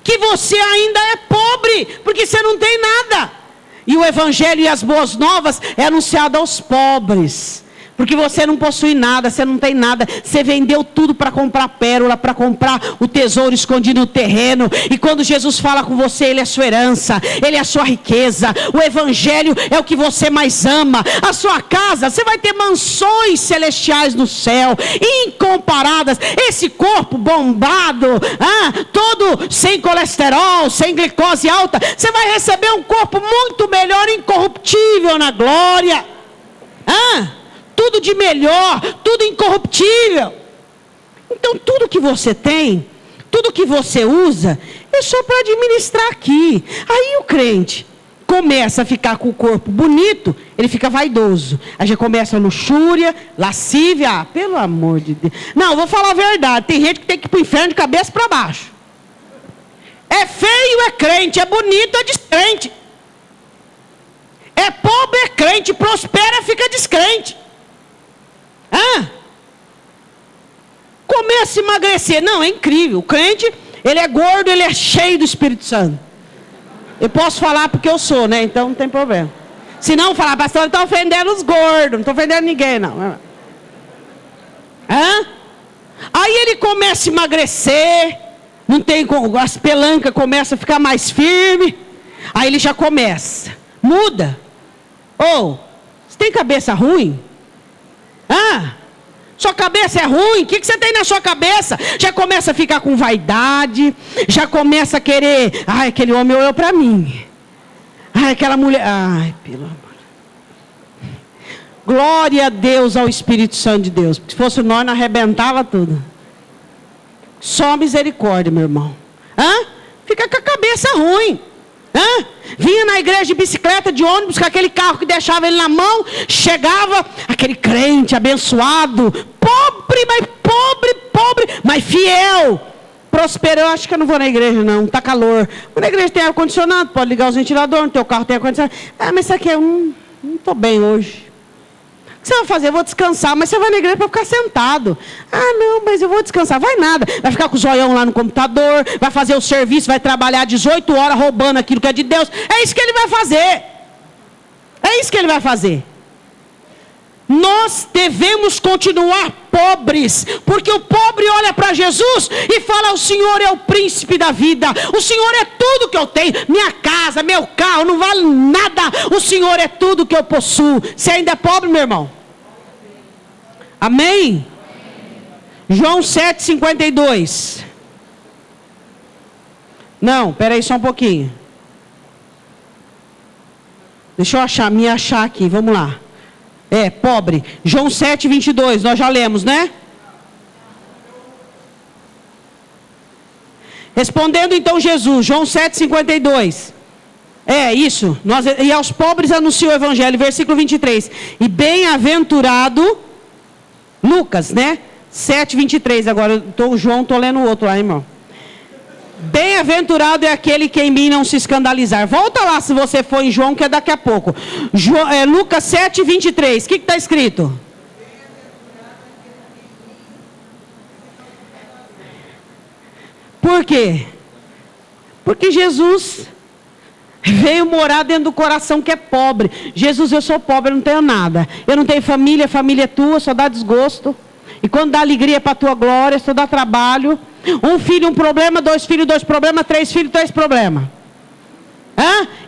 que você ainda é pobre, porque você não tem nada. E o evangelho e as boas novas é anunciado aos pobres. Porque você não possui nada, você não tem nada. Você vendeu tudo para comprar pérola, para comprar o tesouro escondido no terreno. E quando Jesus fala com você, Ele é sua herança, Ele é a sua riqueza. O evangelho é o que você mais ama. A sua casa, você vai ter mansões celestiais no céu, incomparadas. Esse corpo bombado, todo sem colesterol, sem glicose alta. Você vai receber um corpo muito melhor, incorruptível na glória. Tudo de melhor, tudo incorruptível. Então tudo que você tem, tudo que você usa, é só para administrar aqui. Aí o crente começa a ficar com o corpo bonito, ele fica vaidoso. Aí já começa a luxúria, lascívia, pelo amor de Deus. Não, vou falar a verdade, tem gente que tem que ir para o inferno de cabeça para baixo. É feio, é crente, é bonito, é descrente. É pobre, é crente, prospera, fica descrente. Começa a emagrecer. Não, é incrível. O crente, ele é gordo, ele é cheio do Espírito Santo. Eu posso falar porque eu sou, né? Então não tem problema. Se não falar, pastor, está ofendendo os gordos. Não estou ofendendo ninguém, não. Aí ele começa a emagrecer. Não tem, as pelancas começam a ficar mais firme. Aí ele já começa. Muda. Você tem cabeça ruim? Sua cabeça é ruim? O que você tem na sua cabeça? Já começa a ficar com vaidade. Já começa a querer. Aquele homem olhou para mim. Aquela mulher. Pelo amor. Glória a Deus, ao Espírito Santo de Deus. Se fosse nós, não arrebentava tudo. Só misericórdia, meu irmão. Fica com a cabeça ruim. Vinha na igreja de bicicleta, de ônibus, com aquele carro que deixava ele na mão. Chegava aquele crente abençoado, pobre, mas fiel, prosperou. Acho que eu não vou na igreja não, está calor. Na igreja tem ar-condicionado, pode ligar os ventiladores. No teu carro tem ar-condicionado. Mas isso aqui eu não estou bem hoje. O que você vai fazer? Eu vou descansar. Mas você vai na igreja para ficar sentado. Não, mas eu vou descansar. Vai nada. Vai ficar com o zoião lá no computador. Vai fazer o serviço. Vai trabalhar 18 horas roubando aquilo que é de Deus. É isso que ele vai fazer. É isso que ele vai fazer. Nós devemos continuar pobres. Porque o pobre olha para Jesus e fala: o Senhor é o príncipe da vida. O Senhor é tudo que eu tenho. Minha casa, meu carro, não vale nada. O Senhor é tudo que eu possuo. Você ainda é pobre, meu irmão? Amém? João 7,52. Não, peraí só um pouquinho. Deixa eu me achar aqui, vamos lá. Pobre. João 7,22, nós já lemos, né? Respondendo então Jesus, João 7,52. Isso. E aos pobres anunciou o evangelho, versículo 23. E bem-aventurado, Lucas, né? 7,23. Agora, João, estou lendo o outro lá, irmão. Bem-aventurado é aquele que em mim não se escandalizar. Volta lá se você for em João, que é daqui a pouco. Lucas 7,23. O que está escrito? Por quê? Porque Jesus veio morar dentro do coração que é pobre. Jesus, eu sou pobre, eu não tenho nada. Eu não tenho família, a família é tua, só dá desgosto. E quando dá alegria para a tua glória, só dá trabalho. Um filho, um problema, 2 filhos, 2 problemas, 3 filhos, 3 problemas.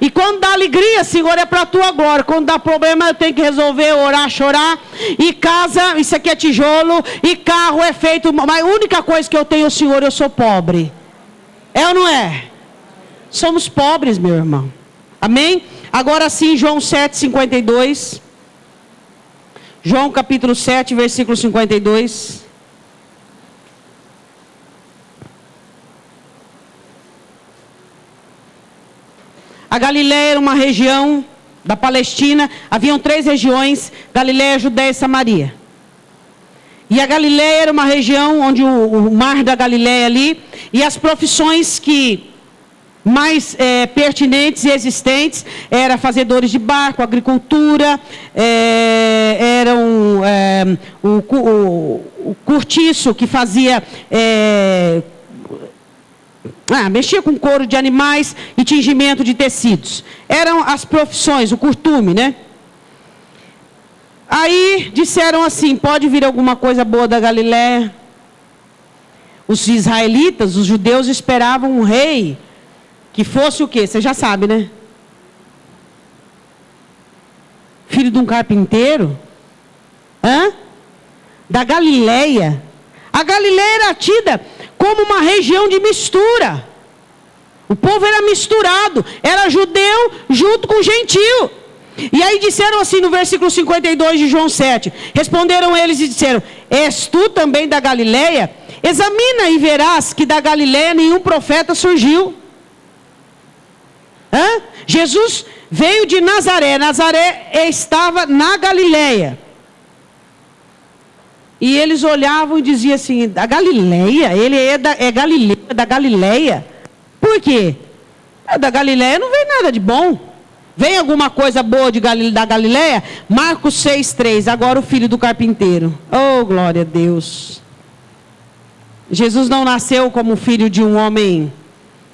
E quando dá alegria, Senhor, é para a tua glória. Quando dá problema, eu tenho que resolver, orar, chorar. E casa, isso aqui é tijolo. E carro é feito. Mas a única coisa que eu tenho, Senhor, eu sou pobre. É ou não é? Somos pobres, meu irmão. Amém? Agora sim, João 7,52. João capítulo 7, versículo 52. A Galileia era uma região da Palestina. Haviam 3 regiões: Galileia, Judeia e Samaria. E a Galileia era uma região onde o mar da Galileia ali, e as profissões que mais pertinentes e existentes eram fazedores de barco, agricultura, eram o cortiço que fazia, mexia com couro de animais e tingimento de tecidos. Eram as profissões, o curtume, né? Aí disseram assim, pode vir alguma coisa boa da Galiléia? Os israelitas, os judeus, esperavam um rei que fosse o quê? Você já sabe, né? Filho de um carpinteiro? Da Galiléia. A Galiléia era tida como uma região de mistura. O povo era misturado. Era judeu junto com gentio. E aí disseram assim no versículo 52 de João 7. Responderam eles e disseram, és tu também da Galiléia? Examina e verás que da Galiléia nenhum profeta surgiu. Jesus veio de Nazaré. Nazaré estava na Galiléia. E eles olhavam e diziam assim, da Galiléia? Ele é Galileu, da Galiléia. Por quê? Da Galiléia não vem nada de bom. Vem alguma coisa boa da Galiléia? Marcos 6,3. Agora o filho do carpinteiro. Oh, glória a Deus. Jesus não nasceu como filho de um homem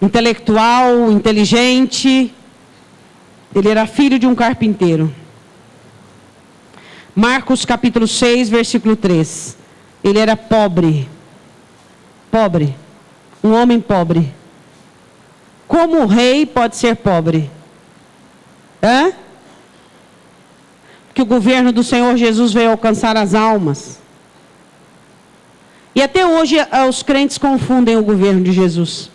intelectual, inteligente. Ele era filho de um carpinteiro. Marcos capítulo 6, versículo 3. Ele era pobre. Pobre. Um homem pobre. Como o rei pode ser pobre? Porque o governo do Senhor Jesus veio alcançar as almas. E até hoje os crentes confundem o governo de Jesus.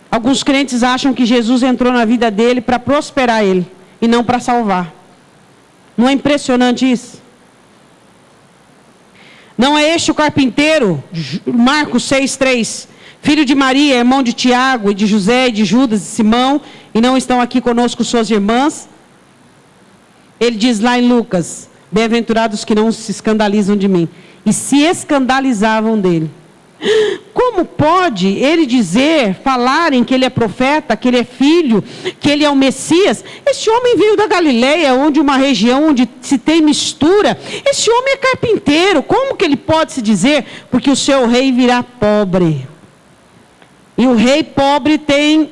Alguns crentes acham que Jesus entrou na vida dele para prosperar ele e não para salvar. Não é impressionante isso? Não é este o carpinteiro, Marcos 6,3, filho de Maria, irmão de Tiago, e de José, e de Judas, e Simão, e não estão aqui conosco suas irmãs? Ele diz lá em Lucas, bem-aventurados que não se escandalizam de mim. E se escandalizavam dele. Como pode ele falarem que ele é profeta, que ele é filho, que ele é o Messias? Esse homem veio da Galiléia, onde uma região onde se tem mistura. Esse homem é carpinteiro. Como que ele pode se dizer? Porque o seu rei virá pobre. E o rei pobre tem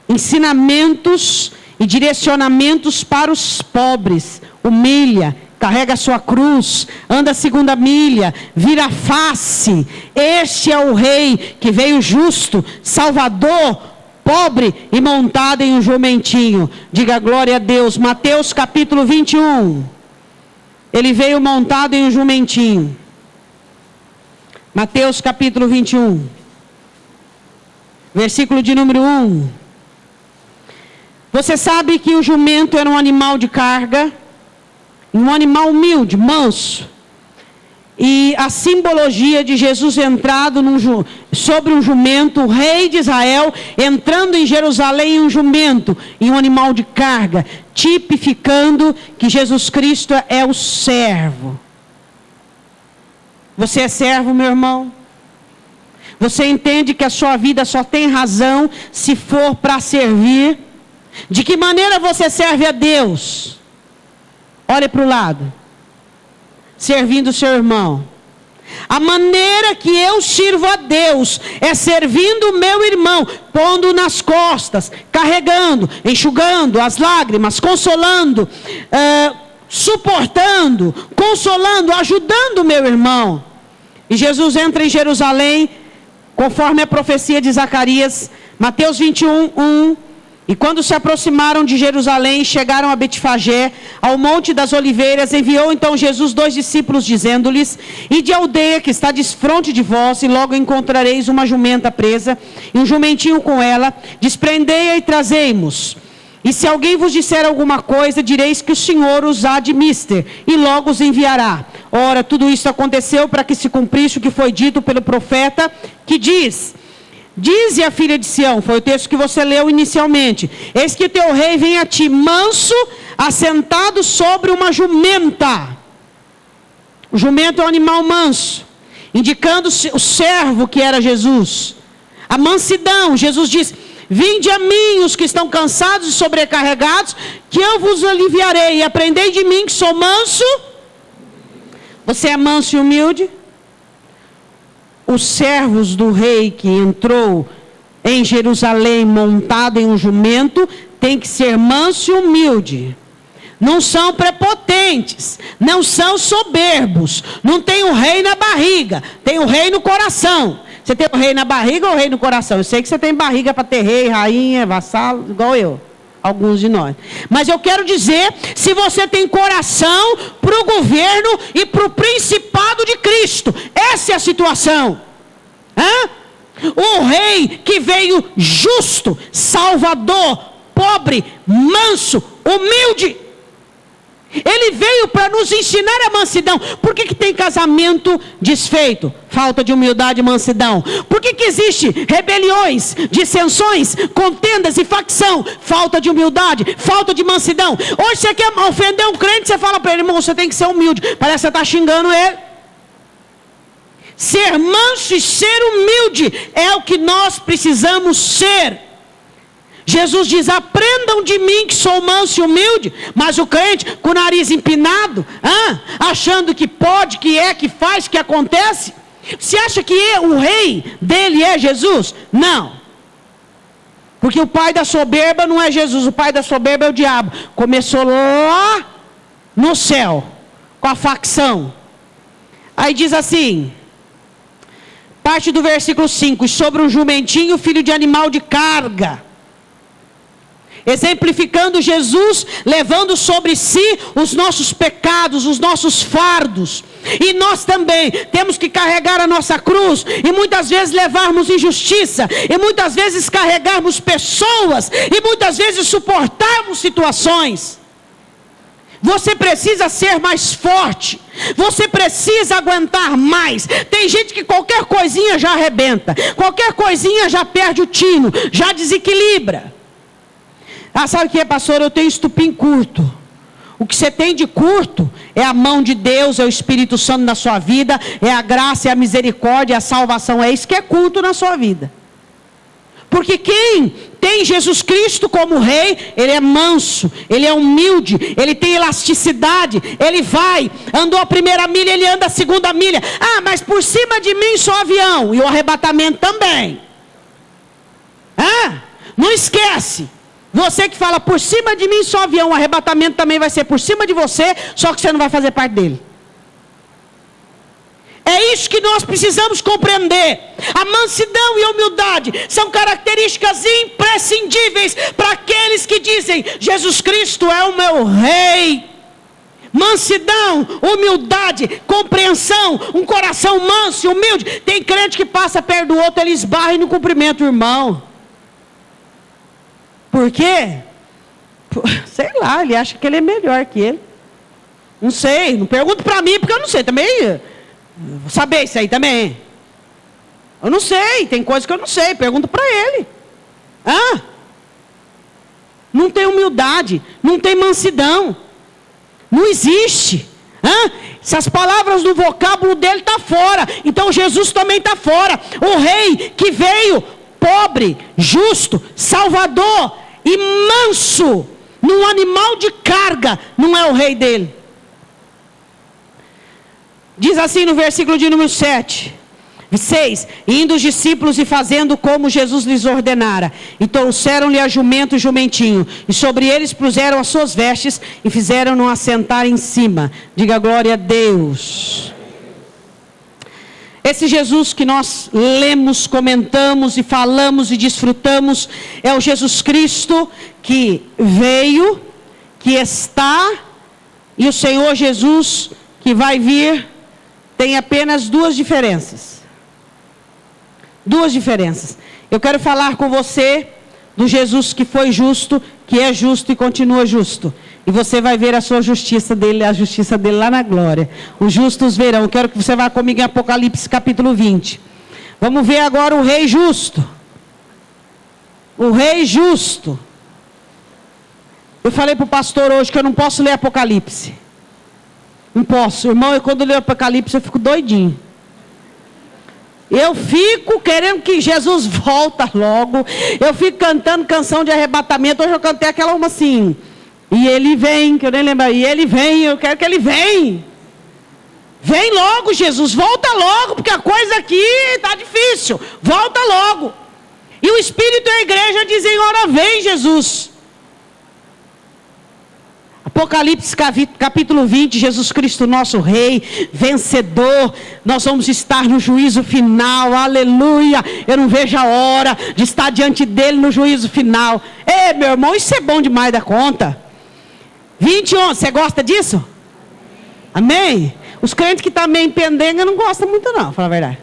ensinamentos e direcionamentos para os pobres. Humilha, carrega a sua cruz, anda a segunda milha, vira a face. Este é o rei que veio justo, salvador, pobre e montado em um jumentinho. Diga glória a Deus. Mateus capítulo 21. Ele veio montado em um jumentinho. Mateus capítulo 21. Versículo de número 1. Você sabe que o jumento era um animal de carga, um animal humilde, manso. E a simbologia de Jesus entrado sobre um jumento, o rei de Israel, entrando em Jerusalém em um jumento, em um animal de carga, tipificando que Jesus Cristo é o servo. Você é servo, meu irmão? Você entende que a sua vida só tem razão se for para servir? De que maneira você serve a Deus? Olha para o lado. Servindo o seu irmão. A maneira que eu sirvo a Deus é servindo o meu irmão, pondo nas costas, carregando, enxugando as lágrimas, consolando, suportando, consolando, ajudando o meu irmão. E Jesus entra em Jerusalém, conforme a profecia de Zacarias, Mateus 21, 1. E quando se aproximaram de Jerusalém, chegaram a Betfagé, ao Monte das Oliveiras, enviou então Jesus 2 discípulos, dizendo-lhes, ide à aldeia que está desfronte de vós, e logo encontrareis uma jumenta presa, e um jumentinho com ela, desprendei-a e trazei-mos. E se alguém vos disser alguma coisa, direis que o Senhor os há de mister, e logo os enviará. Ora, tudo isso aconteceu para que se cumprisse o que foi dito pelo profeta, que diz... Dize a filha de Sião, foi o texto que você leu inicialmente, eis que teu rei vem a ti, manso, assentado sobre uma jumenta. O jumento é um animal manso, indicando o servo que era Jesus. A mansidão, Jesus diz, Vinde a mim os que estão cansados e sobrecarregados, que eu vos aliviarei. E aprendei de mim que sou manso. Você é manso e humilde? Os servos do rei que entrou em Jerusalém montado em um jumento tem que ser manso e humilde. Não são prepotentes, não são soberbos, não tem o rei na barriga, tem o rei no coração. Você tem o rei na barriga ou o rei no coração? Eu sei que você tem barriga para ter rei, rainha, vassalo, igual eu, alguns de nós. Mas eu quero dizer, se você tem coração para o governo e para o principado de Cristo, essa é a situação. O rei que veio justo, salvador, pobre, manso, humilde. Ele veio para nos ensinar a mansidão. Por que tem casamento desfeito? Falta de humildade e mansidão. Por que existe rebeliões, dissensões, contendas e facção? Falta de humildade, falta de mansidão. Hoje você quer ofender um crente, você fala para ele, irmão, você tem que ser humilde. Parece que você está xingando ele. Ser manso e ser humilde é o que nós precisamos ser. Jesus diz, aprendam de mim que sou manso e humilde. Mas o crente com o nariz empinado, achando que pode, que é, que faz, que acontece. Você acha que o rei dele é Jesus? Não. Porque o pai da soberba não é Jesus, o pai da soberba é o diabo. Começou lá no céu, com a facção. Aí diz assim, parte do versículo 5, sobre um jumentinho, filho de animal de carga. Exemplificando Jesus, levando sobre si os nossos pecados, os nossos fardos. E nós também temos que carregar a nossa cruz, e muitas vezes levarmos injustiça, e muitas vezes carregarmos pessoas, e muitas vezes suportarmos situações. Você precisa ser mais forte, você precisa aguentar mais. Tem gente que qualquer coisinha já arrebenta, qualquer coisinha já perde o tino, já desequilibra. Sabe o que é, pastor? Eu tenho estupim curto. O que você tem de curto é a mão de Deus, é o Espírito Santo na sua vida, é a graça, é a misericórdia, é a salvação. É isso que é curto na sua vida. Porque quem tem Jesus Cristo como rei, ele é manso, ele é humilde, ele tem elasticidade, ele vai, andou a primeira milha, ele anda a segunda milha. Mas por cima de mim só avião, e o arrebatamento também. Não esquece. Você que fala, por cima de mim só avião, o arrebatamento também vai ser por cima de você, só que você não vai fazer parte dele. É isso que nós precisamos compreender. A mansidão e a humildade são características imprescindíveis para aqueles que dizem, Jesus Cristo é o meu rei. Mansidão, humildade, compreensão, um coração manso e humilde. Tem crente que passa perto do outro, ele esbarra e não cumprimenta o irmão. Por quê? Sei lá, ele acha que ele é melhor que ele. Não sei, não pergunto para mim, porque eu não sei também. Vou saber isso aí também. Eu não sei, tem coisas que eu não sei, pergunto para ele. Não tem humildade, não tem mansidão. Não existe. Essas palavras do vocábulo dele estão fora. Então Jesus também está fora. O rei que veio pobre, justo, salvador e manso, num animal de carga, não é o rei dele. Diz assim no versículo de número 6, indo os discípulos e fazendo como Jesus lhes ordenara, e trouxeram-lhe a jumento e jumentinho, e sobre eles puseram as suas vestes, e fizeram-no assentar em cima. Diga glória a Deus. Esse Jesus que nós lemos, comentamos e falamos e desfrutamos, é o Jesus Cristo que veio, que está, e o Senhor Jesus que vai vir, tem apenas duas diferenças. Duas diferenças. Eu quero falar com você do Jesus que foi justo, que é justo e continua justo. E você vai ver a sua justiça dele, a justiça dele lá na glória. Os justos verão. Quero que você vá comigo em Apocalipse capítulo 20. Vamos ver agora o rei justo. O rei justo. Eu falei para o pastor hoje que eu não posso ler Apocalipse. Não posso. Irmão, quando eu leio Apocalipse eu fico doidinho. Eu fico querendo que Jesus volta logo. Eu fico cantando canção de arrebatamento. Hoje eu cantei aquela uma assim. E ele vem, que eu nem lembro. E ele vem, eu quero que ele venha. Vem logo, Jesus, volta logo, porque a coisa aqui está difícil. Volta logo. E o Espírito e a igreja dizem, ora vem, Jesus. Apocalipse capítulo 20, Jesus Cristo nosso Rei, vencedor, nós vamos estar no juízo final, aleluia, eu não vejo a hora de estar diante dele no juízo final. Ei, meu irmão, isso é bom demais da conta. 21, você gosta disso? Amém? Os crentes que estão meio em pendenga não gostam muito não, fala a verdade.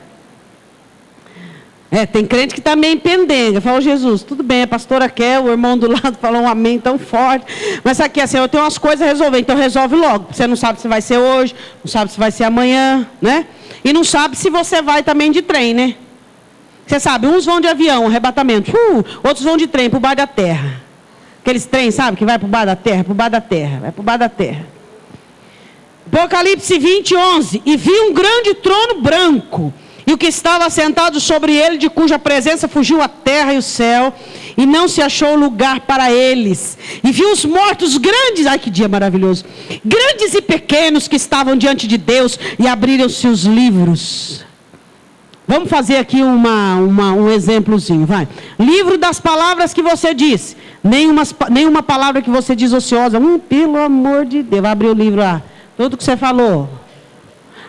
Tem crente que está meio em pendenga. Falou, Jesus, tudo bem, a pastora quer, o irmão do lado falou um amém tão forte. Mas aqui assim, eu tenho umas coisas a resolver, então resolve logo. Você não sabe se vai ser hoje, não sabe se vai ser amanhã, né? E não sabe se você vai também de trem, né? Você sabe, uns vão de avião, arrebatamento. Outros vão de trem para o bar da terra. Aqueles trens, sabe, que vai para o bar da terra, para o bar da terra, vai para o bar da terra. Apocalipse 20, 11. E vi um grande trono branco. E o que estava sentado sobre ele, de cuja presença fugiu a terra e o céu, e não se achou lugar para eles. E viu os mortos grandes, ai que dia maravilhoso, grandes e pequenos que estavam diante de Deus, e abriram-se os livros. Vamos fazer aqui um exemplozinho, vai. Livro das palavras que você disse, nenhuma palavra que você diz ociosa, pelo amor de Deus, vai abrir o livro lá, tudo que você falou.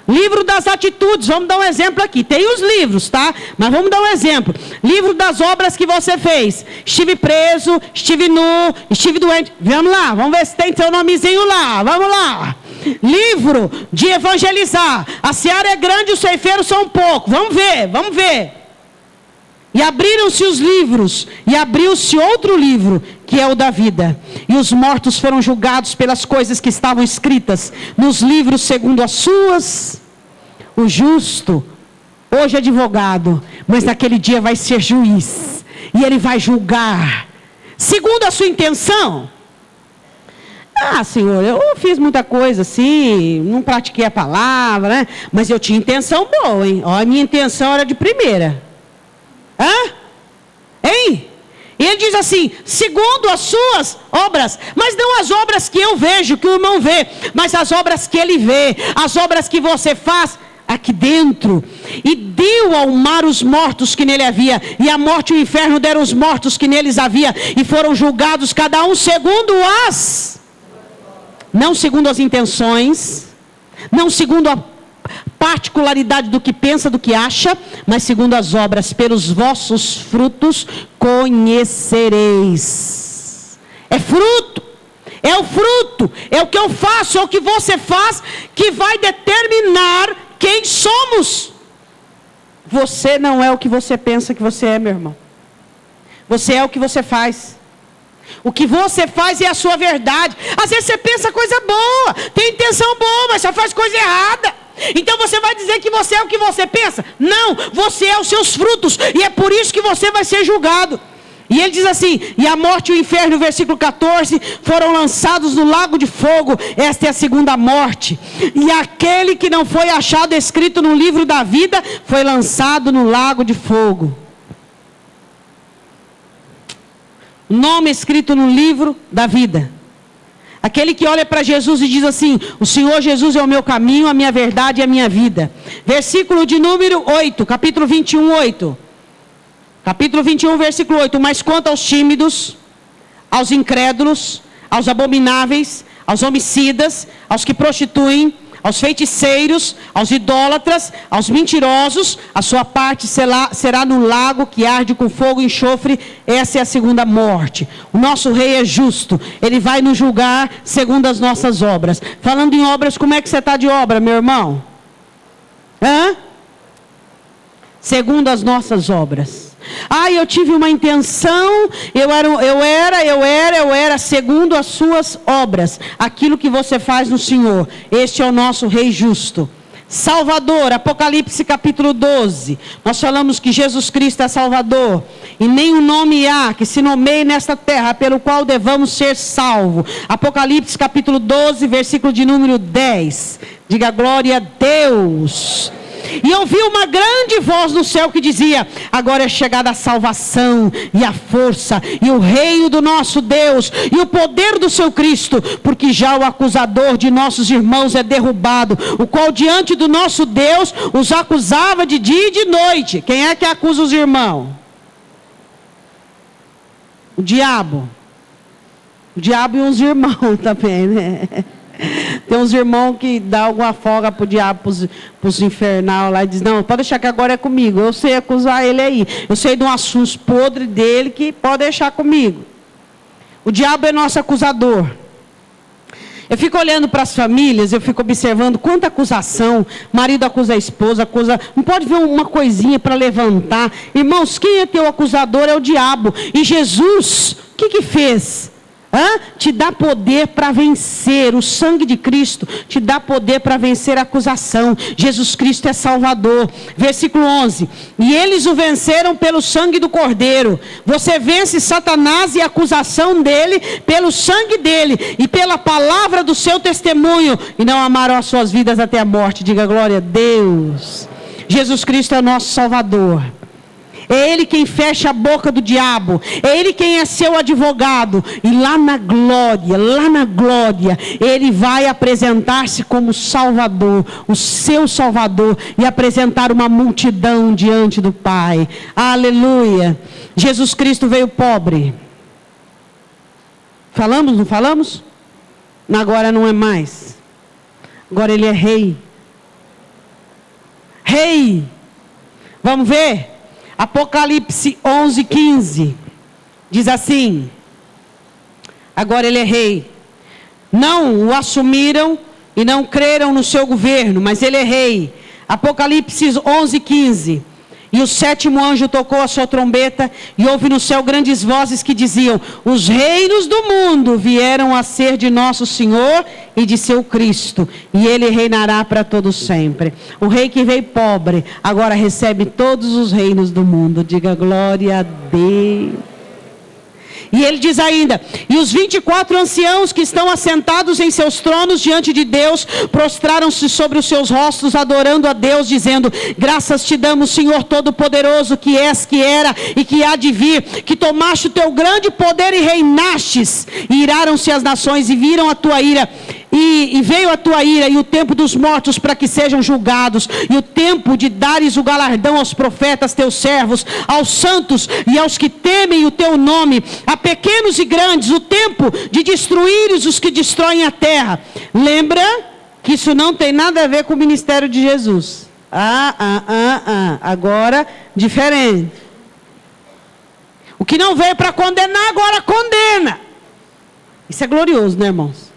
Livro das atitudes, vamos dar um exemplo aqui. Tem os livros, tá? Mas vamos dar um exemplo. Livro das obras que você fez. Estive preso, estive nu, estive doente. Vamos lá, vamos ver se tem seu nomezinho lá. Vamos lá. Livro de evangelizar. A seara é grande, os ceifeiros são poucos. Vamos ver, vamos ver. E abriram-se os livros, e abriu-se outro livro, que é o da vida. E os mortos foram julgados pelas coisas que estavam escritas nos livros segundo as suas. O justo, hoje é advogado, mas naquele dia vai ser juiz. E ele vai julgar, segundo a sua intenção. Senhor, eu fiz muita coisa assim, não pratiquei a palavra, né? Mas eu tinha intenção boa, hein? A minha intenção era de primeira. Hein? E ele diz assim, segundo as suas obras, mas não as obras que eu vejo, que o irmão vê, mas as obras que ele vê, as obras que você faz aqui dentro. E deu ao mar os mortos que nele havia, e a morte e o inferno deram os mortos que neles havia, e foram julgados cada um segundo não segundo as intenções, não segundo a particularidade do que pensa, do que acha, mas segundo as obras, pelos vossos frutos conhecereis. É fruto, é o fruto, é o que eu faço, é o que você faz, que vai determinar quem somos. Você não é o que você pensa que você é, meu irmão. Você é o que você faz. O que você faz é a sua verdade. Às vezes você pensa coisa boa, tem intenção boa, mas você faz coisa errada. Então você vai dizer que você é o que você pensa? Não, você é os seus frutos, e é por isso que você vai ser julgado. E ele diz assim, e a morte e o inferno, versículo 14, foram lançados no lago de fogo. Esta é a segunda morte. E aquele que não foi achado escrito no livro da vida, foi lançado no lago de fogo. O nome escrito no livro da vida. Aquele que olha para Jesus e diz assim, o Senhor Jesus é o meu caminho, a minha verdade e a minha vida. Versículo de número 8, capítulo 21, 8. Capítulo 21, versículo 8. Mas quanto aos tímidos, aos incrédulos, aos abomináveis, aos homicidas, aos que prostituem, aos feiticeiros, aos idólatras, aos mentirosos, a sua parte será no lago que arde com fogo e enxofre. Essa é a segunda morte. O nosso rei é justo, ele vai nos julgar segundo as nossas obras. Falando em obras, como é que você está de obra, meu irmão? Segundo as nossas obras. Eu tive uma intenção, eu era, segundo as suas obras, aquilo que você faz no Senhor. Este é o nosso Rei justo. Salvador, Apocalipse capítulo 12, nós falamos que Jesus Cristo é Salvador, e nenhum nome há que se nomeie nesta terra, pelo qual devamos ser salvos. Apocalipse capítulo 12, versículo de número 10, diga glória a Deus. E eu vi uma grande voz no céu que dizia: agora é chegada a salvação e a força e o reino do nosso Deus e o poder do seu Cristo, porque já o acusador de nossos irmãos é derrubado, o qual diante do nosso Deus os acusava de dia e de noite. Quem é que acusa os irmãos? O diabo. O diabo e uns irmãos também, né? Tem uns irmãos que dão alguma folga pro diabo, pros infernal lá, e diz: não, pode deixar que agora é comigo, eu sei acusar ele aí, eu sei de um assunto podre dele que pode deixar comigo. O diabo é nosso acusador. Eu fico olhando para as famílias, eu fico observando quanta acusação, marido acusa a esposa, acusa, não pode ver uma coisinha para levantar. Irmãos, quem é teu acusador é o diabo. E Jesus, o que fez? Te dá poder para vencer. O sangue de Cristo te dá poder para vencer a acusação. Jesus Cristo é Salvador. Versículo 11: e eles o venceram pelo sangue do Cordeiro. Você vence Satanás e a acusação dele pelo sangue dele e pela palavra do seu testemunho, e não amaram as suas vidas até a morte. Diga glória a Deus. Jesus Cristo é nosso Salvador. É Ele quem fecha a boca do diabo. É Ele quem é seu advogado. E lá na glória, Ele vai apresentar-se como Salvador, o seu Salvador, e apresentar uma multidão diante do Pai. Aleluia. Jesus Cristo veio pobre. Falamos, não falamos? Agora não é mais. Agora Ele é rei. Rei. Vamos ver? Apocalipse 11:15, diz assim: agora ele é rei. Não o assumiram e não creram no seu governo, mas ele é rei. Apocalipse 11:15. E o sétimo anjo tocou a sua trombeta, e houve no céu grandes vozes que diziam: os reinos do mundo vieram a ser de nosso Senhor e de seu Cristo, e ele reinará para todo sempre. O rei que veio pobre, agora recebe todos os reinos do mundo. Diga glória a Deus. E ele diz ainda: e os 24 anciãos que estão assentados em seus tronos diante de Deus, prostraram-se sobre os seus rostos, adorando a Deus, dizendo: graças te damos, Senhor Todo-Poderoso, que és, que era e que há de vir, que tomaste o teu grande poder e reinastes. E iraram-se as nações e viram a tua ira, e veio a tua ira e o tempo dos mortos para que sejam julgados, e o tempo de dares o galardão aos profetas teus servos, aos santos e aos que temem o teu nome, a pequenos e grandes, o tempo de destruíres os que destroem a terra. Lembra que isso não tem nada a ver com o ministério de Jesus. Agora diferente. O que não veio para condenar, agora condena. Isso é glorioso, né, irmãos?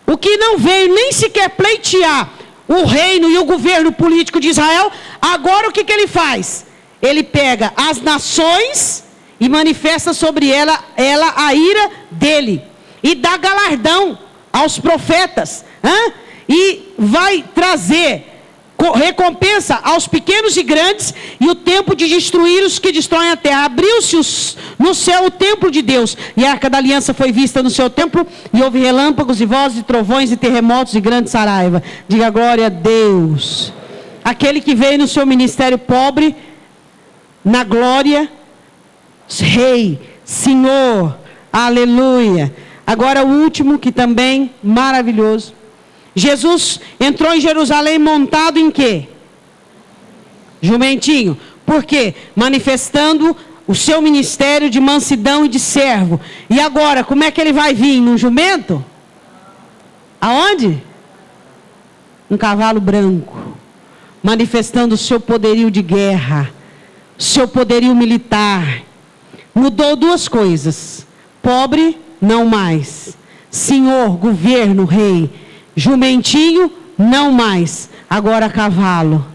O que não veio nem sequer pleitear o reino e o governo político de Israel, agora o que ele faz? Ele pega as nações e manifesta sobre ela a ira dele. E dá galardão aos profetas. E vai trazer recompensa aos pequenos e grandes, e o tempo de destruir os que destroem a terra. Abriu-se no céu o templo de Deus, e a arca da aliança foi vista no seu templo, e houve relâmpagos e vozes, e trovões, e terremotos, e grande saraiva. Diga glória a Deus. Aquele que veio no seu ministério pobre, na glória, Rei, Senhor, aleluia. Agora o último, que também maravilhoso. Jesus entrou em Jerusalém montado em quê? Jumentinho. Por quê? Manifestando o seu ministério de mansidão e de servo. E agora, como é que ele vai vir? Num jumento? Aonde? Um cavalo branco. Manifestando o seu poderio de guerra, o seu poderio militar. Mudou duas coisas: pobre, não mais; senhor, governo, rei. Jumentinho, não mais; agora cavalo.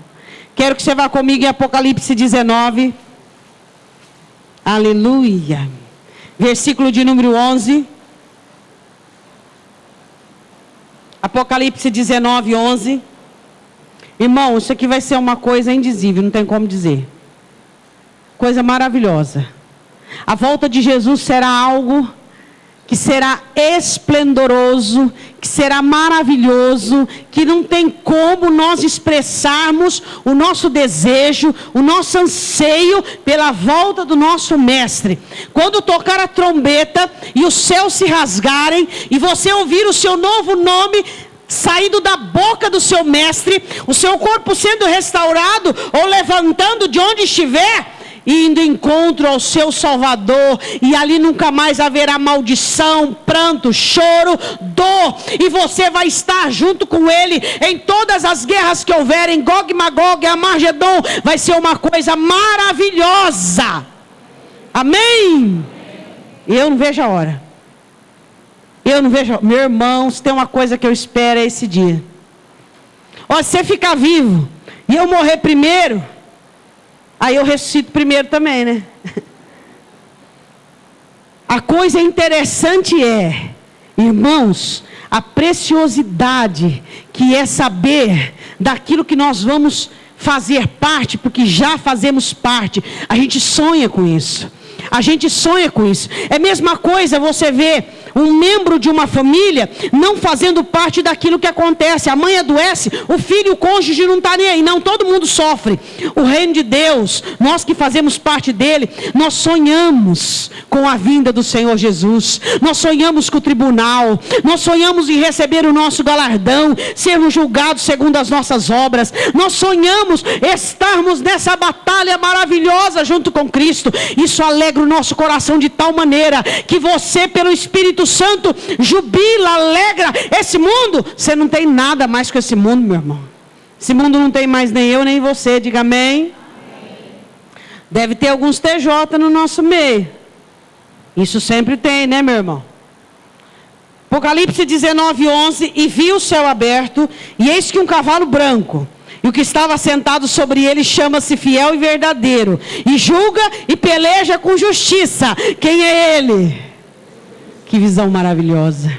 Quero que você vá comigo em Apocalipse 19. Aleluia. Versículo de número 11. Apocalipse 19, 11. Irmão, isso aqui vai ser uma coisa indizível, não tem como dizer. Coisa maravilhosa. A volta de Jesus será algo que será esplendoroso, que será maravilhoso, que não tem como nós expressarmos o nosso desejo, o nosso anseio pela volta do nosso mestre. Quando tocar a trombeta e os céus se rasgarem e você ouvir o seu novo nome saído da boca do seu mestre, o seu corpo sendo restaurado ou levantando de onde estiver, indo em encontro ao seu Salvador, e ali nunca mais haverá maldição, pranto, choro, dor, e você vai estar junto com ele em todas as guerras que houverem, Gog e Magog, Armagedon, vai ser uma coisa maravilhosa. Amém? Eu não vejo a hora. Meu irmão, se tem uma coisa que eu espero é esse dia. Ó, se você ficar vivo e eu morrer primeiro, aí eu ressuscito primeiro também, né? A coisa interessante é, irmãos, a preciosidade que é saber daquilo que nós vamos fazer parte, porque já fazemos parte. A gente sonha com isso. É a mesma coisa você ver um membro de uma família não fazendo parte daquilo que acontece. A mãe adoece, o filho, o cônjuge não está nem aí. Não, todo mundo sofre. O reino de Deus, nós que fazemos parte dele, nós sonhamos com a vinda do Senhor Jesus. Nós sonhamos com o tribunal. Nós sonhamos em receber o nosso galardão, sermos julgados segundo as nossas obras. Nós sonhamos estarmos nessa batalha maravilhosa junto com Cristo. Isso alegra o nosso coração de tal maneira que você, pelo Espírito Santo, jubila, alegra. Esse mundo, você não tem nada mais com esse mundo, meu irmão. Esse mundo não tem mais nem eu nem você, diga amém. Deve ter alguns TJ no nosso meio. Isso sempre tem, né, meu irmão? Apocalipse 19:11, e vi o céu aberto, e eis que um cavalo branco, e o que estava sentado sobre ele chama-se Fiel e Verdadeiro, e julga e peleja com justiça. Quem é ele? Que visão maravilhosa.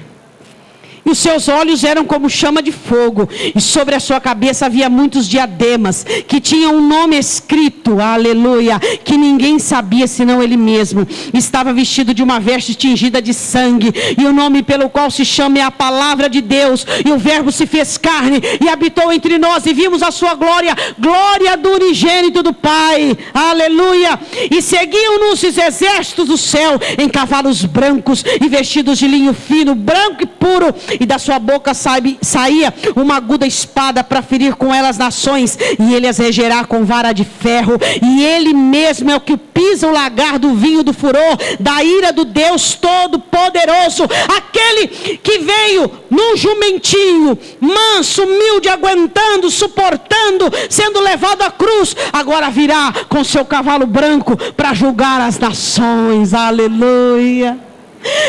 E os seus olhos eram como chama de fogo, e sobre a sua cabeça havia muitos diademas, que tinham um nome escrito, aleluia, que ninguém sabia senão ele mesmo. Estava vestido de uma veste tingida de sangue, e o nome pelo qual se chama é a Palavra de Deus. E o Verbo se fez carne, e habitou entre nós, e vimos a sua glória, glória do unigênito do Pai, aleluia. E seguiam-nos os exércitos do céu, em cavalos brancos, e vestidos de linho fino, branco e puro, e da sua boca saía uma aguda espada para ferir com ela as nações, e ele as regerá com vara de ferro, e ele mesmo é o que pisa o lagar do vinho do furor, da ira do Deus Todo-Poderoso, aquele que veio num jumentinho, manso, humilde, aguentando, suportando, sendo levado à cruz, agora virá com seu cavalo branco para julgar as nações, aleluia.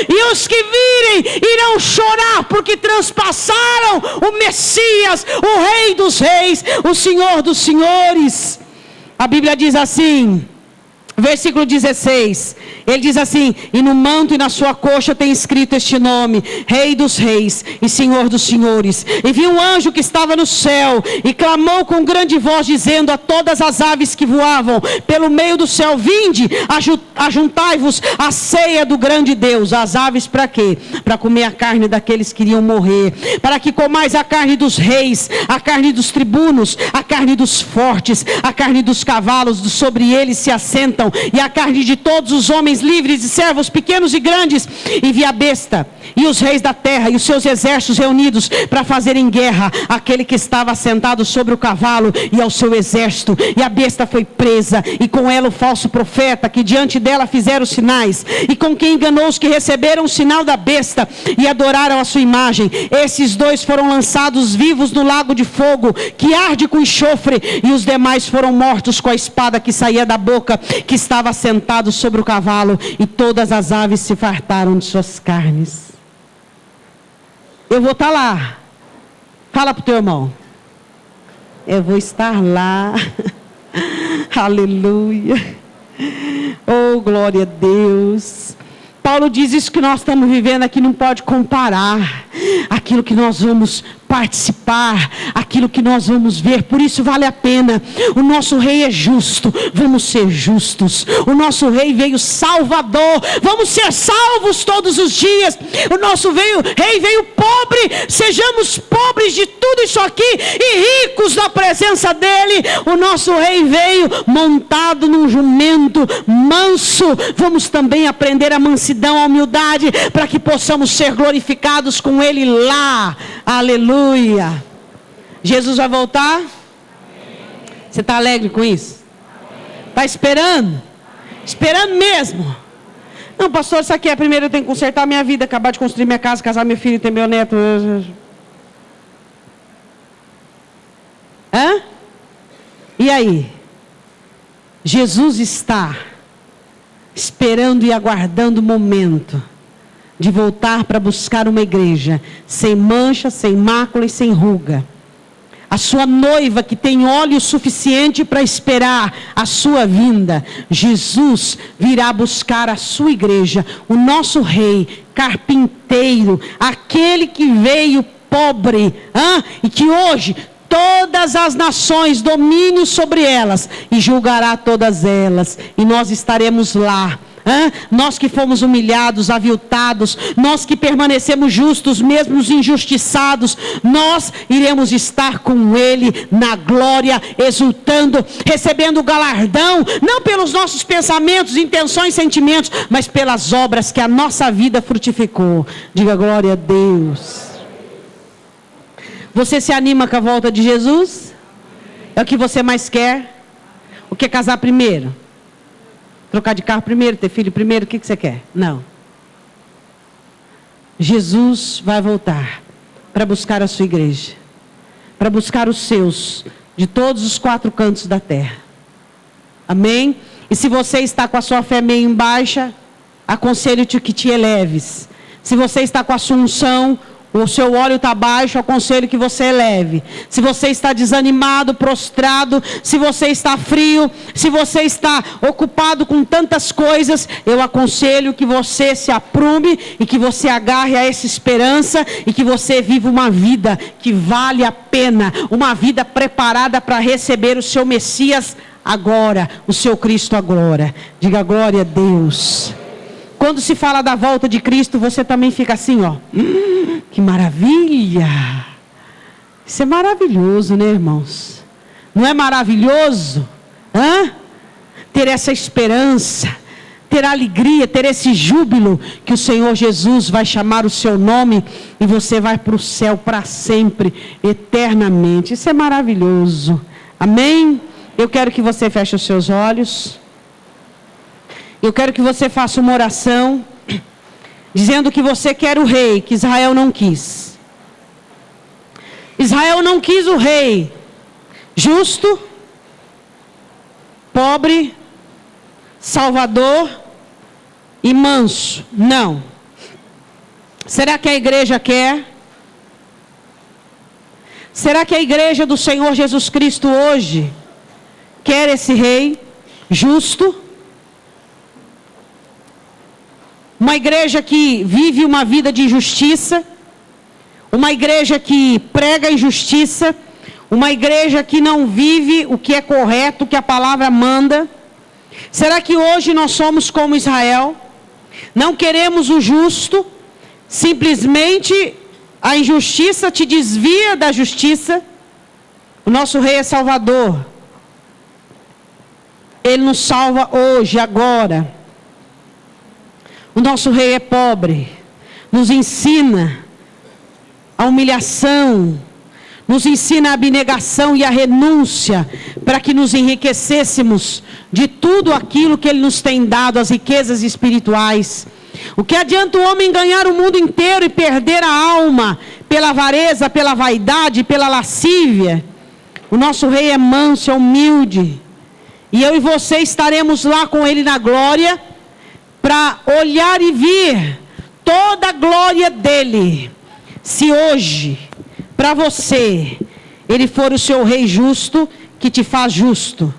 E os que virem irão chorar, porque transpassaram o Messias, o Rei dos Reis, o Senhor dos Senhores. A Bíblia diz assim, versículo 16, ele diz assim: e no manto e na sua coxa tem escrito este nome, Rei dos Reis e Senhor dos Senhores. E vi um anjo que estava no céu, e clamou com grande voz, dizendo a todas as aves que voavam pelo meio do céu: vinde, ajuntai-vos à ceia do grande Deus. As aves para quê? Para comer a carne daqueles que iriam morrer, para que comais a carne dos reis, a carne dos tribunos, a carne dos fortes, a carne dos cavalos, sobre eles se assentam, e a carne de todos os homens livres e servos pequenos e grandes. E vi a besta e os reis da terra e os seus exércitos reunidos para fazerem guerra àquele que estava sentado sobre o cavalo e ao seu exército. E a besta foi presa, e com ela o falso profeta, que diante dela fizeram sinais, e com quem enganou os que receberam o sinal da besta e adoraram a sua imagem. Esses dois foram lançados vivos no lago de fogo, que arde com enxofre, e os demais foram mortos com a espada que saía da boca que estava sentado sobre o cavalo, e todas as aves se fartaram de suas carnes. Eu vou estar lá. Fala para o teu irmão: eu vou estar lá. Aleluia. Oh, glória a Deus. Paulo diz: isso que nós estamos vivendo aqui não pode comparar aquilo que nós vamos participar aquilo que nós vamos ver. Por isso vale a pena. O nosso rei é justo, vamos ser justos. O nosso rei veio salvador, vamos ser salvos todos os dias. O nosso rei veio pobre, sejamos pobres de tudo isso aqui e ricos na presença dele. O nosso rei veio montado num jumento manso. Vamos também aprender a mansidão, a humildade, para que possamos ser glorificados com ele lá. Aleluia. Jesus vai voltar? Você está alegre com isso? Está esperando? Esperando mesmo? Não, pastor, isso aqui é primeiro eu tenho que consertar minha vida, acabar de construir minha casa, casar meu filho, ter meu neto. Hã? E aí? Jesus está esperando e aguardando o momento de voltar para buscar uma igreja sem mancha, sem mácula e sem ruga. A sua noiva que tem óleo suficiente para esperar a sua vinda. Jesus virá buscar a sua igreja. O nosso rei, carpinteiro, aquele que veio pobre, e que hoje todas as nações domine sobre elas e julgará todas elas. E nós estaremos lá. Nós que fomos humilhados, aviltados, nós que permanecemos justos, mesmo os injustiçados, nós iremos estar com ele na glória, exultando, recebendo o galardão, não pelos nossos pensamentos, intenções, sentimentos, mas pelas obras que a nossa vida frutificou. Diga glória a Deus. Você se anima com a volta de Jesus? É o que você mais quer? O que é casar primeiro? Trocar de carro primeiro, ter filho primeiro, o que você quer? Não. Jesus vai voltar para buscar a sua igreja, para buscar os seus, de todos os 4 cantos da terra. Amém? E se você está com a sua fé meio em baixa, aconselho-te que te eleves. Se você está com a sua unção, o seu óleo está baixo, aconselho que você eleve. Se você está desanimado, prostrado, se você está frio, se você está ocupado com tantas coisas, eu aconselho que você se aprume e que você agarre a essa esperança e que você viva uma vida que vale a pena, uma vida preparada para receber o seu Messias agora, o seu Cristo agora. Diga glória a Deus. Quando se fala da volta de Cristo, você também fica assim, ó. Que maravilha! Isso é maravilhoso, né, irmãos? Não é maravilhoso? Ter essa esperança, ter alegria, ter esse júbilo, que o Senhor Jesus vai chamar o seu nome e você vai para o céu para sempre, eternamente. Isso é maravilhoso. Amém? Eu quero que você feche os seus olhos. Eu quero que você faça uma oração, dizendo que você quer o rei, que Israel não quis. Israel não quis o rei justo, pobre, salvador e manso. Não. Será que a igreja quer? Será que a igreja do Senhor Jesus Cristo hoje quer esse rei justo? Uma igreja que vive uma vida de injustiça, uma igreja que prega a injustiça, uma igreja que não vive o que é correto, o que a palavra manda. Será que hoje nós somos como Israel? Não queremos o justo, simplesmente a injustiça te desvia da justiça. O nosso rei é salvador. Ele nos salva hoje, agora. O nosso rei é pobre, nos ensina a humilhação, nos ensina a abnegação e a renúncia, para que nos enriquecêssemos de tudo aquilo que ele nos tem dado, as riquezas espirituais. O que adianta o homem ganhar o mundo inteiro e perder a alma, pela avareza, pela vaidade, pela lascívia? O nosso rei é manso, é humilde, e eu e você estaremos lá com ele na glória, para olhar e vir toda a glória dele. Se hoje, para você, ele for o seu rei justo, que te faz justo,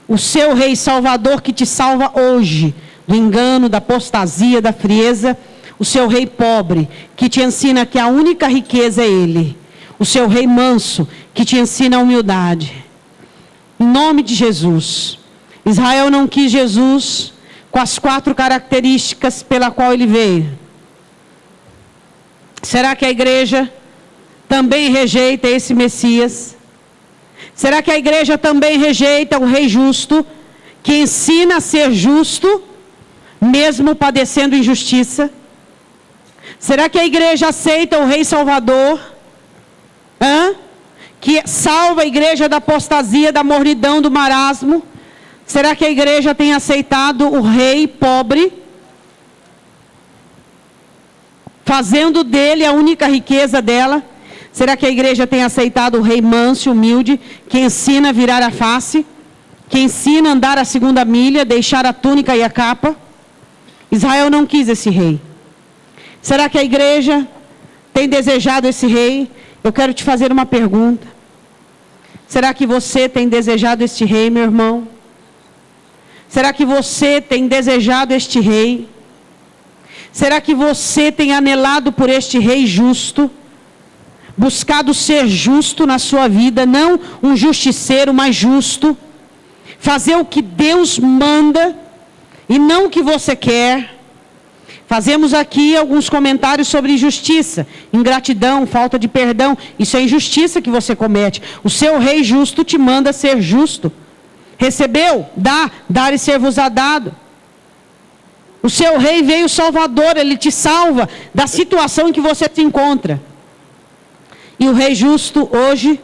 o seu rei salvador, que te salva hoje do engano, da apostasia, da frieza, o seu rei pobre, que te ensina que a única riqueza é Ele. O seu rei manso, que te ensina a humildade. Em nome de Jesus. Israel não quis Jesus com as 4 características pela qual ele veio. Será que a igreja também rejeita esse Messias? Será que a igreja também rejeita o rei justo, que ensina a ser justo, mesmo padecendo injustiça? Será que a igreja aceita o rei salvador? Que salva a igreja da apostasia, da mornidão, do marasmo? Será que a igreja tem aceitado o rei pobre, fazendo dele a única riqueza dela? Será que a igreja tem aceitado o rei manso e humilde, que ensina a virar a face, que ensina a andar a 2ª milha, deixar a túnica e a capa? Israel não quis esse rei. Será que a igreja tem desejado esse rei? Eu quero te fazer uma pergunta. Será que você tem desejado este rei, meu irmão? Será que você tem desejado este rei? Será que você tem anelado por este rei justo? Buscado ser justo na sua vida, não um justiceiro, mas justo? Fazer o que Deus manda e não o que você quer? Fazemos aqui alguns comentários sobre injustiça, ingratidão, falta de perdão. Isso é injustiça que você comete. O seu rei justo te manda ser justo. Recebeu? Dá, dar e ser-vos-á dado. O seu rei veio salvador, ele te salva da situação em que você se encontra. E o rei justo hoje,